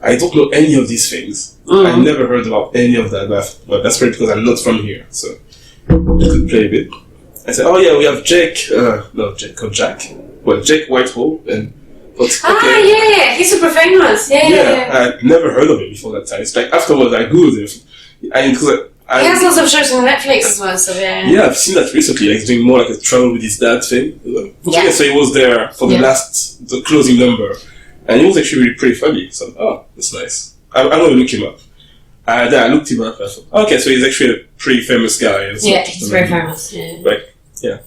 I don't know any of these things. I never heard about any of that, but that's probably because I'm not from here, so I could play a bit. I said, oh yeah, we have Jack Whitehall, and yeah, he's super famous. Yeah. I never heard of him before that time. It's like afterwards I googled him. He has lots of shows on Netflix as well, so yeah. Yeah, I've seen that recently. Like, he's doing more like a travel with his dad thing. Yeah, so he was there for the closing number. And he was actually really pretty funny. So, that's nice. I'm going to look him up. Then I looked him up and I thought, okay, so he's actually a pretty famous guy. Yeah, he's very famous. Yeah. Like, yeah.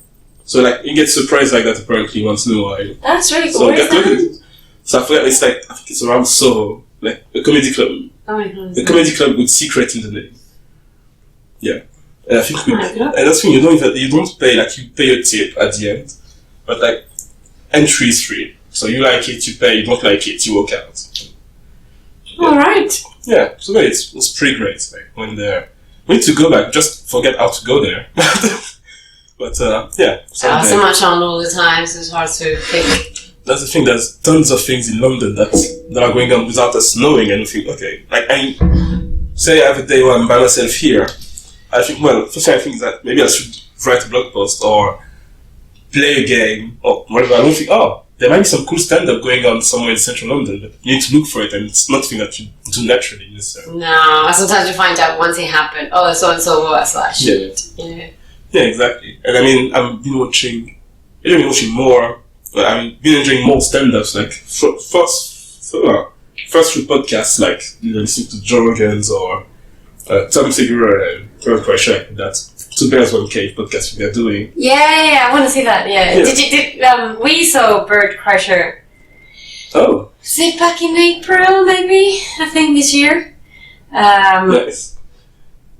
So, like, you get surprised like that apparently once in a while. That's really cool. So I forget, it's like, I think it's around Soho, like a comedy club. Oh my god. A comedy club with secret in the name. Yeah. And I think and that's the thing, you don't pay, like, you pay a tip at the end, but like, entry is free. So you like it, you pay, you don't like it, you walk out. Yeah. Alright. Yeah, so it was pretty great, like, when there. We need to go back. Just forget how to go there. But yeah. So much on all the time, so it's hard to think. That's the thing. There's tons of things in London that are going on without us knowing, and we think, okay, like I say, I have a day where I'm by myself here. I think, well, first thing I think is that maybe I should write a blog post or play a game or whatever. I don't think, oh, there might be some cool stand-up going on somewhere in central London, but you need to look for it, and it's nothing that you do naturally necessarily. No, sometimes you find out once it happened. Oh, so and so was like shit. Yeah, exactly. And I mean, I've been watching more. I've been enjoying more stand-ups, like first through podcasts, like listening to Joe Rogan's or Tom Segura and Robert Kreischer, that Two Bears One Cave podcast they're doing. Yeah, I want to see that. Yeah. We saw Bert Kreischer. Oh. Was it back in April, maybe? I think this year. Nice.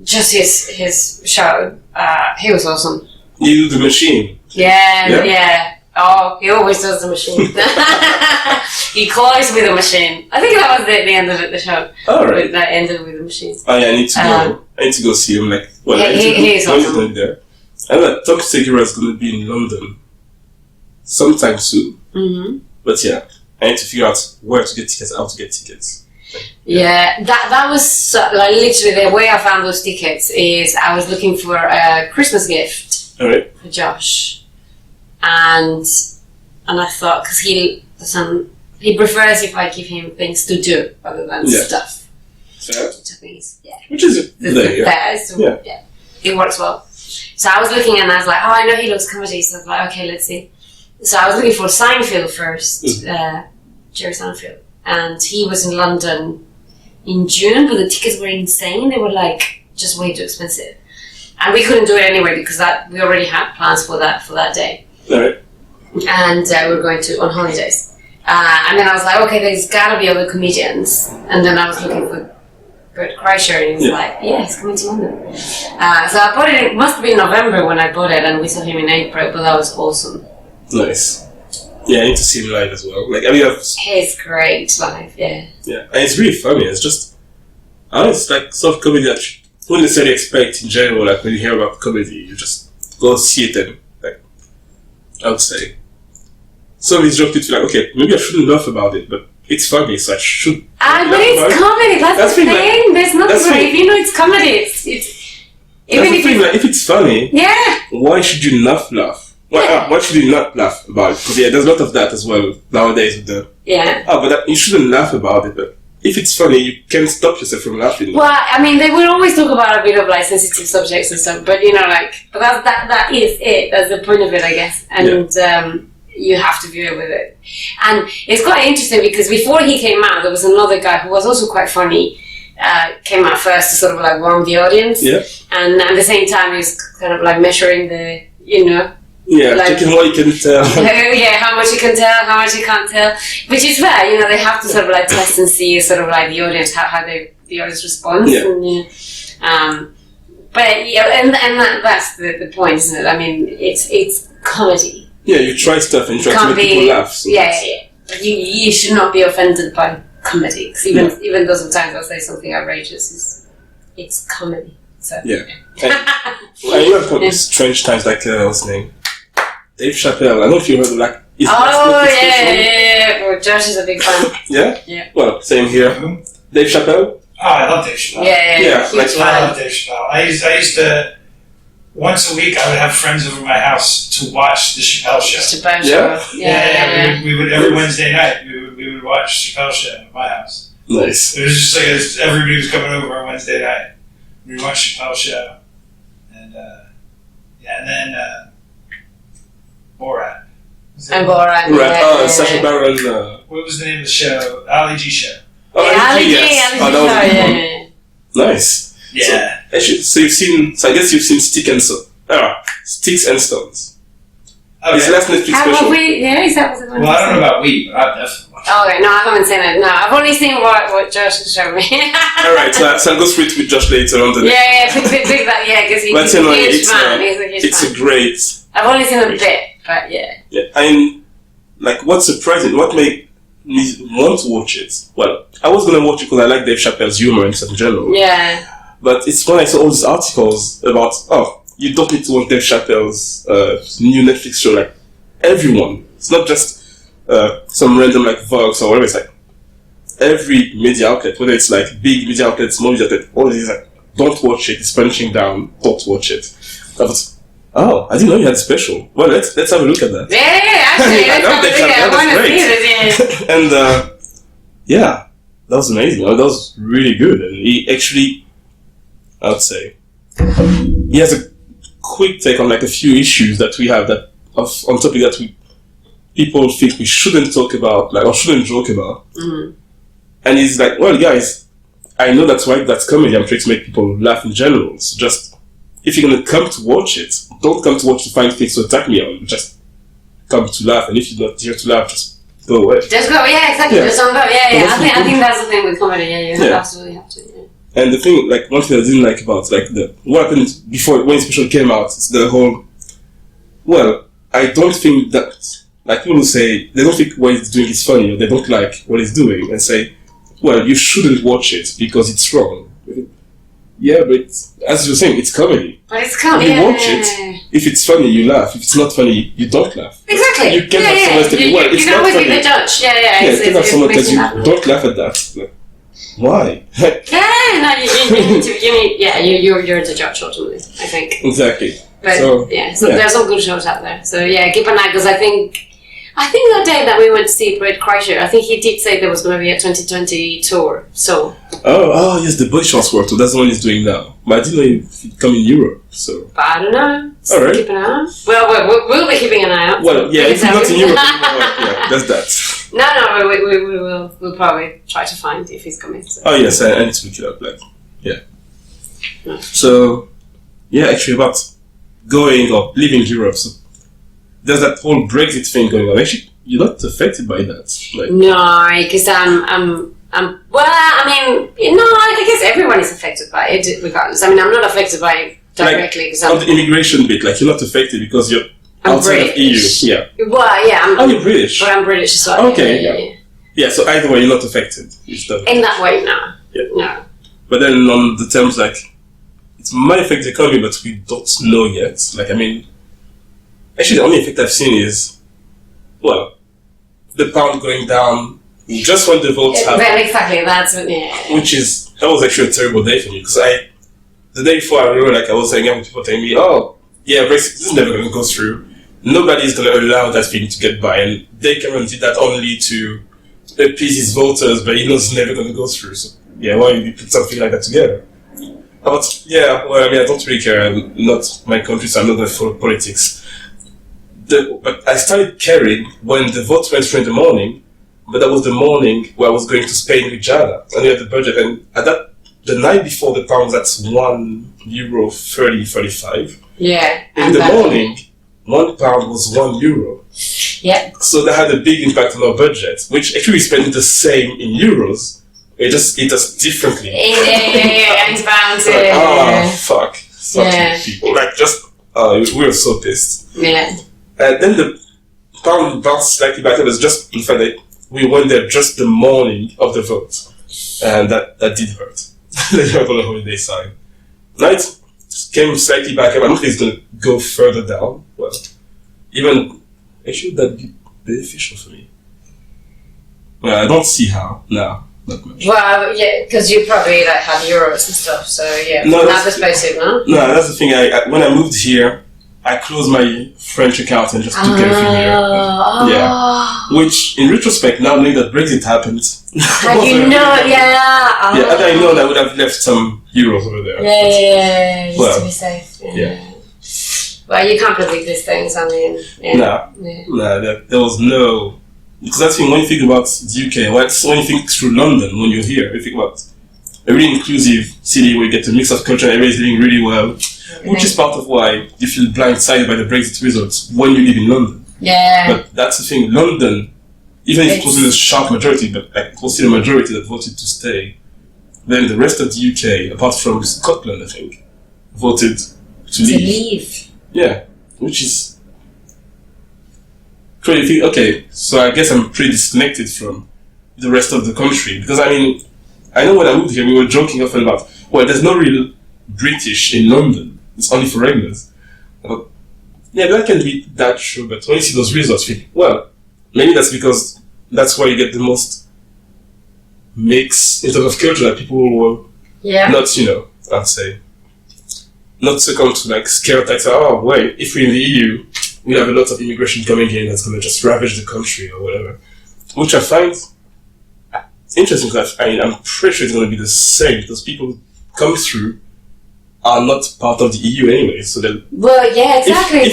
Just his show. He was awesome. You do the machine. Yeah. Oh, he always does the machine. He closed with the machine. I think that was the end of the show. Oh, right. That ended with the machine. Oh yeah, I need to go. I need to go see him. Like, well, he is awesome. Going there. I know that Tom Segura is going to be in London sometime soon. Mm-hmm. But yeah, I need to figure out where to get tickets, how to get tickets. Yeah, that was like literally the way I found those tickets is I was looking for a Christmas gift for Josh. And I thought, because he prefers if I give him things to do rather than stuff. Fair. Which I think is, Which is it works well. So I was looking and I was like, oh, I know he loves comedy, so I was like, okay, let's see. So I was looking for Seinfeld first, Jerry Seinfeld, and he was in London in June, but the tickets were insane. They were like just way too expensive, and we couldn't do it anyway because we already had plans for that day. Right. And we were going on holidays. And then I was like, okay, there's gotta be other comedians. And then I was looking for Bert Kreischer, and he was like, yeah, he's coming to London. So I bought it, it must have been November when I bought it, and we saw him in April, but that was awesome. Nice. Yeah, I need to see him live as well. Like, I mean, he's great live, yeah. Yeah, and it's really funny. It's just, it's like sort of comedy that you don't necessarily expect in general. Like, when you hear about comedy, you just go see it and, like, I would say. Some of these jokes, you like, okay, maybe I shouldn't laugh about it, but it's funny, so I should. But it's comedy, that's the thing. Like, there's nothing wrong. If you know it's comedy, it's even that's the thing, like, if it's funny, why should you not laugh? Why should you not laugh about it? Because there's a lot of that as well nowadays with the you shouldn't laugh about it, but if it's funny, you can't stop yourself from laughing. Well, I mean, they will always talk about a bit of like sensitive subjects and stuff, but you know, like, but that is it. That's the point of it, I guess, and you have to view it with it. And it's quite interesting because before he came out, there was another guy who was also quite funny. Came out first to sort of like warm the audience, and at the same time, he was kind of like measuring the, like, checking what you can tell. How much you can tell, how much you can't tell. Which is fair, they have to sort of like test and see sort of like the audience, how the audience responds. And, that's the point, isn't it? I mean, it's comedy. Yeah, you try stuff and you try to make people laugh. So you should not be offended by comedy, because even though sometimes I'll say something outrageous, it's comedy. So and you have got these strange times, like what's his name? Dave Chappelle. I don't know if you heard of like his Well, Josh is a big fan. Yeah. Well, same here. Dave Chappelle. Oh, I love Dave Chappelle. I love Dave Chappelle. I used to once a week I would have friends over my house to watch the Chappelle Show. We would every Wednesday night we would watch Chappelle Show at my house. Nice. It was just like everybody was coming over on Wednesday night. We watched Chappelle Show, and then Borat. And Borat. Right. Sacha Baron. What was the name of the show? Ali G Show. Ali G. Yes. Nice. Yeah. So you've seen. So I guess you've seen Sticks and Stones. Okay. It's last Netflix special. Is that what Well, I don't know about we, but I've definitely watched it. Okay, no, I haven't seen it. No, I've only seen what Josh has shown me. Alright, so I'll go straight with Josh Leicer on the pick that, because he's a huge fan. It's a great... I've only seen a bit, but yeah. And, like, what's surprising, what made me want to watch it? Well, I was going to watch it because I like Dave Chappelle's humor and stuff in general. Yeah. But it's when I saw all these articles about, you don't need to watch Dave Chappelle's new Netflix show. Like, everyone. It's not just some random, like, Vox or whatever. It's like, every media outlet, whether it's like big media outlets, small media outlet, all of these, like, don't watch it. It's punching down. Don't watch it. I was, I didn't know you had a special. Well, let's have a look at that. Yeah, actually, let's have a look at it. I want to see this. And that was amazing. That was really good. And he actually, I would say, he has a quick take on like a few issues that we have that on topic that people think we shouldn't talk about, like, or shouldn't joke about. Mm-hmm. And he's like, well, guys, I know that's why that's comedy. I'm trying to make people laugh in general. So just, if you're going to come to watch it, don't come to watch to find things to attack me on. Just come to laugh. And if you're not here to laugh, just go away. Just go, yeah, exactly. Just don't go. Yeah. I think that's the thing with comedy. Yeah, you absolutely have to. Yeah. And the thing, like, one thing I didn't like about, like, what happened before, when the special came out, is the whole, well, I don't think that, like, people who say, they don't think what he's doing is funny, or they don't like what he's doing, and say, well, you shouldn't watch it because it's wrong. Yeah, but as you were saying, it's comedy. But it's comedy. You watch it. If it's funny, you laugh. If it's not funny, you don't laugh. Exactly. You can have someone tell you, well, it's you not can always funny. be the judge. Yeah. You can have someone tell you, don't laugh at that. Like, why? You're the judge ultimately, I think. Exactly. But there's some good shows out there. So keep an eye, because I think that day that we went to see Brett Kreischer, I think he did say there was going to be a 2020 tour. So. Oh yes, the Body Shots World Tour. That's the one he's doing now. But I didn't know if he'd come in Europe. So. But I don't know. All right. Keep an eye out. Well, we'll be keeping an eye out. Well, yeah, if you're not in Europe, that's that. No, we will. We'll probably try to find if he's coming. So. Oh yes, I need to look it up. Like, yeah. No. So, actually about going or leaving Europe. So there's that whole Brexit thing going on. Actually, you're not affected by that. Like, no, because well, I mean, no, I guess everyone is affected by it, regardless. I mean, I'm not affected by it directly because on the immigration bit, like, you're not affected because you're outside of EU. Yeah. Well, yeah. You're British. But I'm British as well. Okay. Yeah. So either way, you're not affected. In that way, no. Yeah. No. But then on the terms, like, it might affect the economy, but we don't know yet. Like, I mean, actually, the only effect I've seen is, well, the pound going down just when the votes happened. Well, exactly. That's what, that was actually a terrible day for me, because the day before, I remember, like, I was hanging out with people telling me, Brexit, this is never going to go through. Nobody's going to allow that thing to get by, and Dave Cameron did that only to appease his voters, but he knows it's never going to go through. So, why would you put something like that together? But, well, I mean, I don't really care. I'm not my country, so I'm not going to follow politics. But I started caring when the vote went through in the morning, but that was the morning where I was going to Spain with Jana, and we had the budget, and the night before the pound, that's €1.30-35. Yeah. In the morning, £1 was €1. Yeah. So that had a big impact on our budget, which actually we spent the same in euros. It just differently. Yeah, it's bound to. Fuck. People. Like, we were so pissed. Yeah. And then the pound bounced slightly back. It was just, in fact, we went there just the morning of the vote. And that did hurt. That hurt on the holiday side. Now it came slightly back up. I don't think it's going to go further down. Well, actually, that be beneficial for me? Well, I don't see how now. Not much. Well, yeah, because you probably had euros and stuff, so from that perspective, no? No, that's the thing. When I moved here, I closed my French account and just took everything here. Yeah. Which, in retrospect, now knowing that Brexit happened. Had you known, had I known, I would have left some euros over there. Yeah, just to be safe. Yeah. Well, you can't predict these things, I mean. There was no. Because that's the thing, when you think about the UK, when you think through London, when you're here, you think about a really inclusive city where you get a mix of culture and everybody's doing really well, which is part of why you feel blindsided by the Brexit results when you live in London. Yeah. But that's the thing, London, even if it wasn't a sharp majority, but it was still a majority that voted to stay, then the rest of the UK, apart from Scotland, I think, voted to leave. Yeah, which is... Okay, so I guess I'm pretty disconnected from the rest of the country, because I mean, I know when I moved here, we were joking often about, well, there's no real British in London. It's only for regulars. But, yeah, that can be that true, but when you see those results, you think, well, maybe that's because that's where you get the most mix in terms of culture that people will not, I'd say, not succumb to like stereotypes. Oh, wait, if we're in the EU, we have a lot of immigration coming in that's going to just ravage the country or whatever. Which I find interesting because I'm pretty sure it's going to be the same because people who come through are not part of the EU anyway. So that exactly.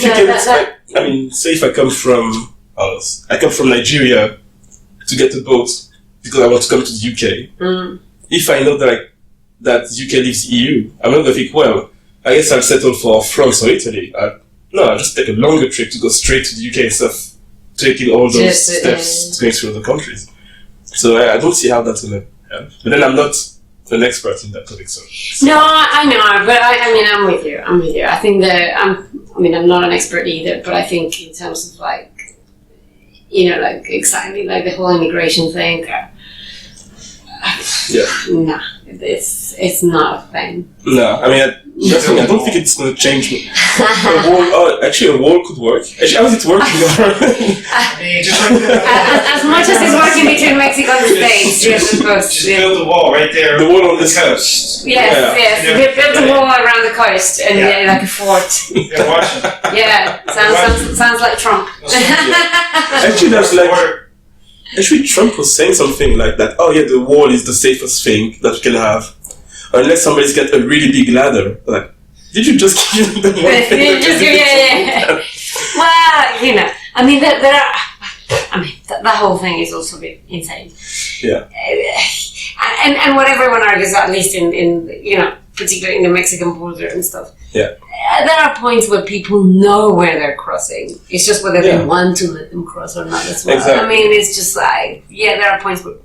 Say if I come from Nigeria to get a boat because I want to come to the UK. If I know that UK leaves the EU, I'm not going to think, well, I guess I'll settle for France or Italy. I'll just take a longer trip to go straight to the UK instead of taking all those steps going through other countries. So I don't see how that's going to help. But then I'm not an expert in that topic, so. No, I know, but I'm with you. I think I'm not an expert either, but I think in terms of exactly like the whole immigration thing. Nah, it's not a thing. No, I don't think it's going to change. A wall could work. Actually, how is it working? As much as it's working between Mexico and the States, just build a wall right there. The wall on the coast. Yes. Build a wall around the coast and like a fort. Yeah, Washington. Yeah, sounds like Trump. Actually, that's like. Actually, Trump was saying something like that. Oh yeah, the wall is the safest thing that we can have, unless somebody's got a really big ladder. Like, did you just give them the one thing? Well, that whole thing is also a bit insane. Yeah. And what everyone argues, at least in particularly in the Mexican border and stuff. Yeah. There are points where people know where they're crossing. It's just whether they want to let them cross or not as well. Exactly. It's just like, there are points where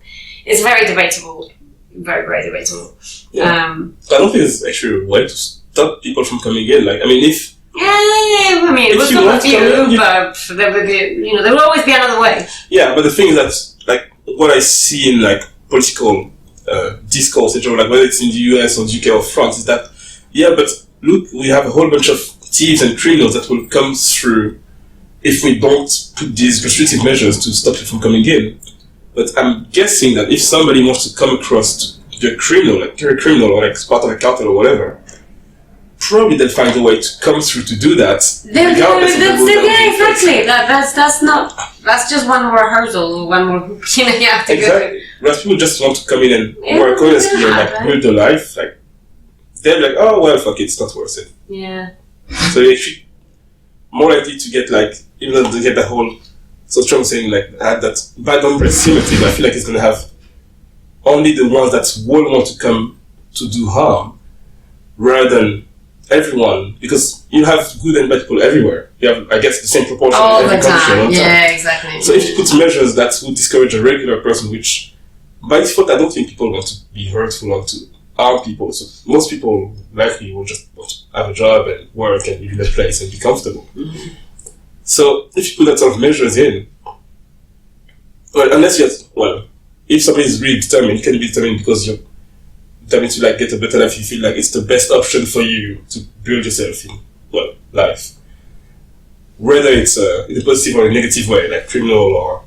it's very debatable. Very, very debatable. Yeah. I don't think it's actually a way to stop people from coming in. Like, if... it was not a few, but there would be, there will always be another way. Yeah, but the thing is that, like, what I see in, like, political discourse, like, whether it's in the US or the UK or France, is that, but look, we have a whole bunch of thieves and criminals that will come through if we don't put these restrictive measures to stop it from coming in. But I'm guessing that if somebody wants to come across to be a criminal, like you're a criminal or like part of a cartel or whatever, probably they'll find a way to come through to do that. Exactly. That's just one more hurdle, one more hoop you have to go through. Whereas people just want to come in and work honestly and like build their life, like they're like, oh well, fuck it, it's not worth it. Yeah. So you're actually more likely to get like, even though they get that whole, so Trump saying like, had that bad hombre symmetry, but I feel like it's going to have only the ones that will want to come to do harm, rather than everyone, because you have good and bad people everywhere. You have, I guess, the same proportion all in every the country. time. Yeah, exactly. So if you put measures that would discourage a regular person, which by default I don't think people want to be hurtful or to harm people. So most people likely will just want to have a job and work and live in a place and be comfortable. Mm-hmm. So if you put that sort of measures in, if somebody is really determined, it can be determined because you're determined to like get a better life. You feel like it's the best option for you to build yourself in life, whether it's in a positive or a negative way, like criminal or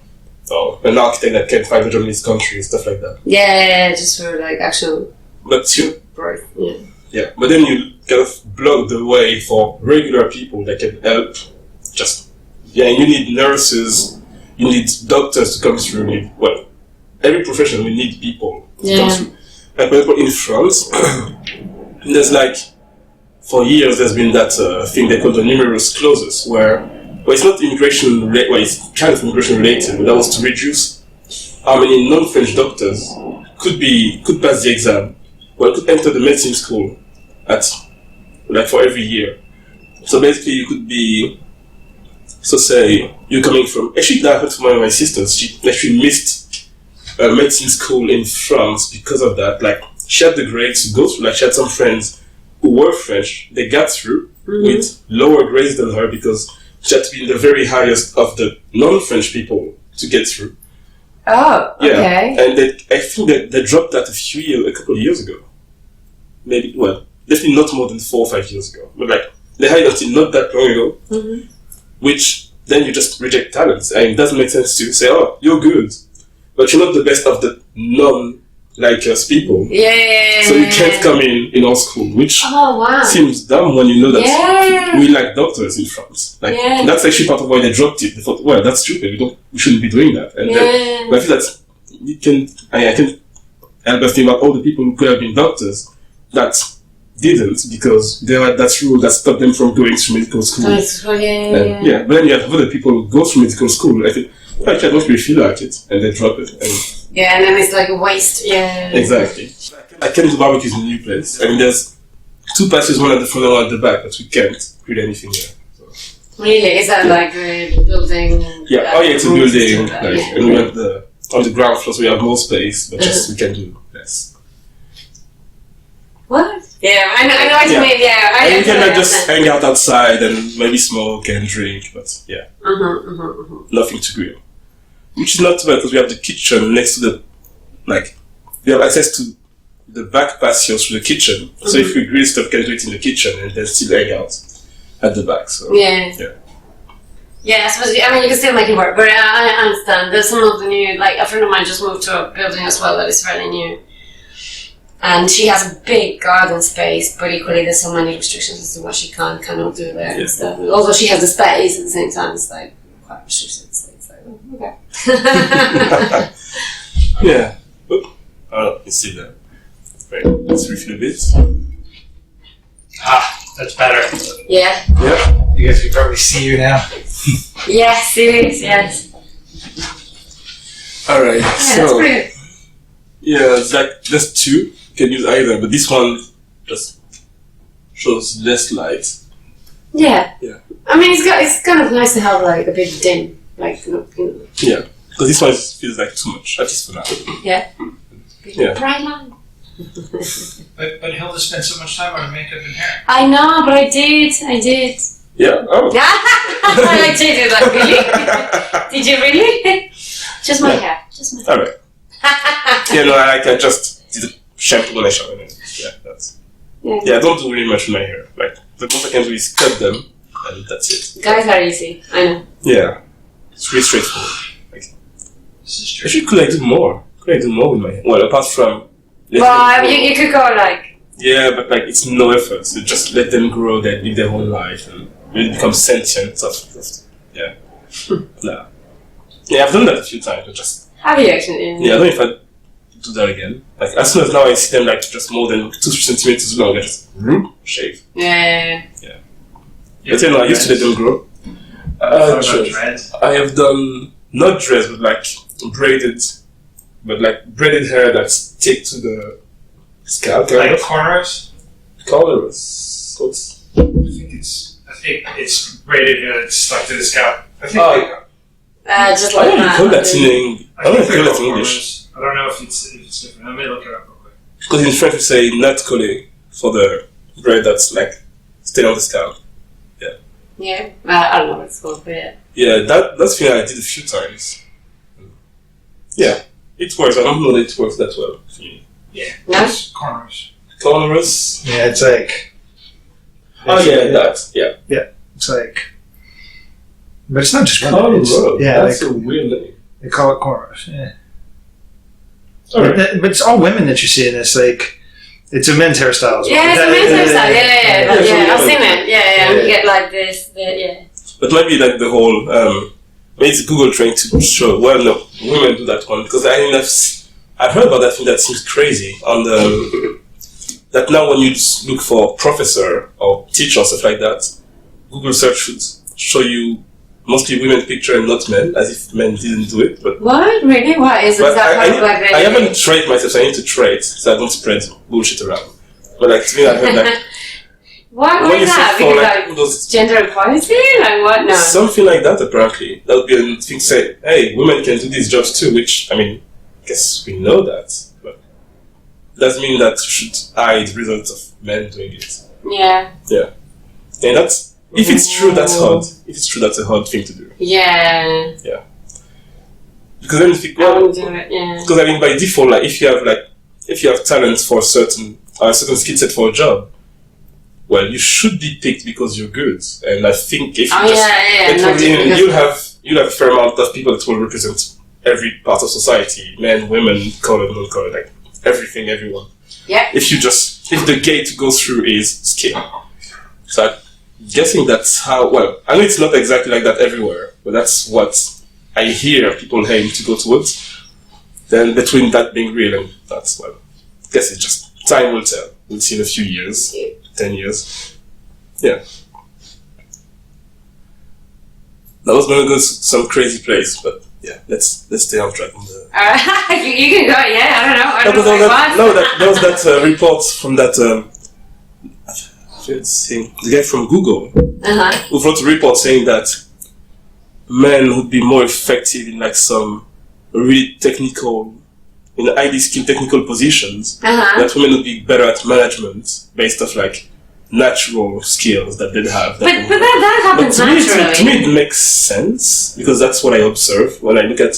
an architect that can't find a job in his country, stuff like that. Yeah, just for like actual. But right. Yeah, but then you kind of block the way for regular people that can help. You need nurses, you need doctors to come through. Every profession will need people to come through. Like, for example, in France, there's like, for years there's been that thing they call the numerous clauses, where it's not immigration, it's kind of immigration related, but that was to reduce how many non-French doctors could pass the exam, could enter the medicine school for every year. So basically you could be, say you're coming from, actually that happened to one of my sisters, she actually missed medicine school in France because of that. Like, she had the grades to go through, like she had some friends who were French, they got through with lower grades than her because she had to be in the very highest of the non-French people to get through. Oh, okay. Yeah, and I think they dropped that a couple of years ago. maybe, well, definitely not more than 4 or 5 years ago. But like, they hired until not that long ago, which then you just reject talents. And it doesn't make sense to say, oh, you're good, but you're not the best of the non-like us people. So you can't come in our school, which seems dumb when you know that we like doctors in France. Like, that's actually part of why they dropped it. They thought, well, that's stupid, we shouldn't be doing that. And then, but I feel that I can help us think about all the people who could have been doctors that didn't, because they had that rule that stopped them from going to medical school. But then you have other people who go to medical school. I think, I don't really feel like it, and they drop it. And then it's like a waste. Exactly. I came to barbecues in a new place. I mean, there's 2 passes, one at the front and one at the back, but we can't build anything there. So. Really? Is that like a building? It's a building. And we have on the ground floor, so we have more space, but just we can do less. What? Yeah, I know what you mean. And you can just hang out outside and maybe smoke and drink, but nothing to grill. Which is not bad because we have the kitchen next to the, we have access to the back patio through the kitchen. So if we grill stuff, we can do it in the kitchen and then still hang out at the back. So Yeah, I suppose. I mean, you can still make it work, but I understand. There's some of the new, like a friend of mine just moved to a building as well that is fairly new. And she has a big garden space, but equally there's so many restrictions as to what she cannot do there and stuff. Although she has the space, at the same time it's like quite restricted. So it's like, okay. You see that. Right, let's refill a bit. That's better. Yeah. You guys can probably see you now. Yes, it is, yes. Alright, so... That's it's like, there's 2. You can use either, but this one just shows less light. Yeah. I mean, it's kind of nice to have like a bit dim, like Yeah, because this one feels like too much, at least for now. Yeah. Bright line. But Hilda spent so much time on her makeup and hair. I know, but I did. Yeah. Oh. I did like really. Did you really? Just my hair. All right. I just did a shampoo when I shower. I don't do really much with my hair. Like, the most I can do is cut them, and that's it. Guys are easy, I know. Yeah. It's really straightforward. Actually, could I do more? Could I do more with my hair? Well, apart from... Well, you could go like... Yeah, but like, it's no effort. So just let them grow, they live their whole life, and really become sentient stuff. Yeah. Yeah, I've done that a few times, but just... Have you actually? Yeah, I don't know if I'd do that again. Like, as soon as now I see them like just more than 2 centimeters long, I just shave. Yeah. But I used to let them grow. I have done, not dreads, but like braided hair that stick to the scalp. Like cornrows? Cornrows. I think it's braided hair that's stuck to the scalp. I think just like that. I don't know if you call that in English. I don't know if it's different. I may look it up real quick. Because in French we say nut collé for the braid that's like stay on the scalp. Yeah. I don't know what it's called, but yeah. Yeah, that's the thing I did a few times. Yeah, it works. I don't know that it works that well for me. Yeah. No? It's cornrows. Cornrows? Yeah, it's like... Yeah. It's like... But it's not just cornrows. That's like, a weird name. They call it cornrows, yeah. Right. But it's all women that you see in this, like... It's a men's hairstyle as well. Yeah, it's a men's hairstyle. Yeah. I've seen it. Yeah. You get like this. But maybe like the whole, maybe it's Google trying to show, well, no, women do that one. Because I've heard about that thing that seems crazy on the, that now when you look for professor or teacher or stuff like that, Google search should show you mostly women picture and not men, as if men didn't do it. But what? Really? Why? Is that part of like I haven't tried myself, so I need to try it, so I don't spread bullshit around. But like, to me, I heard like... Why is that? Because like those gender equality? Like what? No. Something like that, apparently. That would be a thing to say, hey, women can do these jobs too, which, I mean, I guess we know that. But it doesn't mean that you should hide results of men doing it. Yeah. And that's... If it's true, that's hard. If it's true, that's a hard thing to do. Yeah. Because then if you I wouldn't do it, yeah. Because I mean, by default, like if you have talent for a certain a certain skill set for a job, well, you should be picked because you're good. And I think if you'll have a fair amount of people that will represent every part of society, men, women, colored, non-colored, like everything, everyone. Yeah. If the gate to go through is skill. So I'm guessing that's how, well, I know it's not exactly like that everywhere, but that's what I hear people aim to go towards. Then between that being real and that's, well, I guess it's just time will tell. We'll see in a few years, 10 years. Yeah. That was going to go to some crazy place, but yeah, let's stay on track. You can go, yeah, I don't know. There was that report from that the guy from Google who wrote a report saying that men would be more effective in like some really technical, in highly skilled technical positions, that women would be better at management based off like natural skills that they'd have. But that happens naturally. To me, it makes sense because that's what I observe when I look at,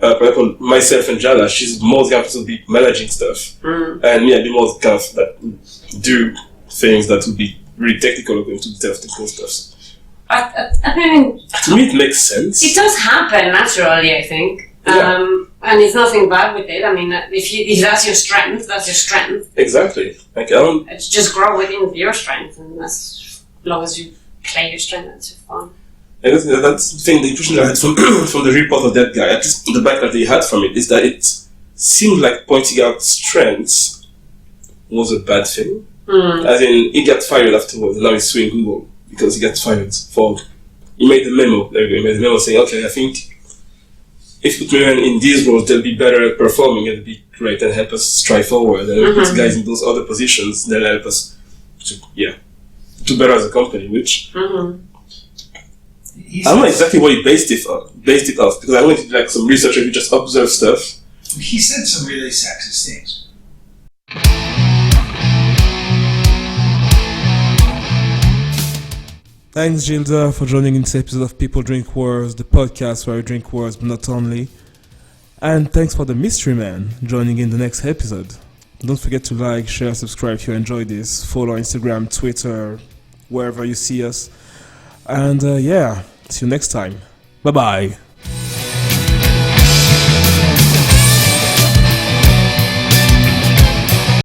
for example, myself and Jala. She's more the to be managing stuff, and me, I'd be more kind of that do things that would be really technical or going to detail technical stuff. I mean, to me, it makes sense. It does happen naturally, I think. And there's nothing bad with it. I mean, if that's your strength, that's your strength. Exactly. Like, it's just grow within your strength, and as long as you play your strength, that's fun. And that's the thing, the impression I had from the report of that guy, at least the background that he had from it, is that it seemed like pointing out strengths was a bad thing. As in, he got fired afterwards, and now he's suing Google because he got fired for. He made the memo. There you go. He made the memo saying, "Okay, I think if we put women in these roles, they'll be better at performing. It'll be great and help us strive forward. And if we put guys in those other positions, they'll help us to do better as a company." Which I don't know exactly what he based it off because I went to like some research and he just observed stuff. He said some really sexist things. Thanks, Gilda, for joining in this episode of People Drink Wars, the podcast where we drink wars, but not only. And thanks for the mystery man joining in the next episode. Don't forget to like, share, subscribe if you enjoyed this. Follow Instagram, Twitter, wherever you see us. And see you next time. Bye-bye.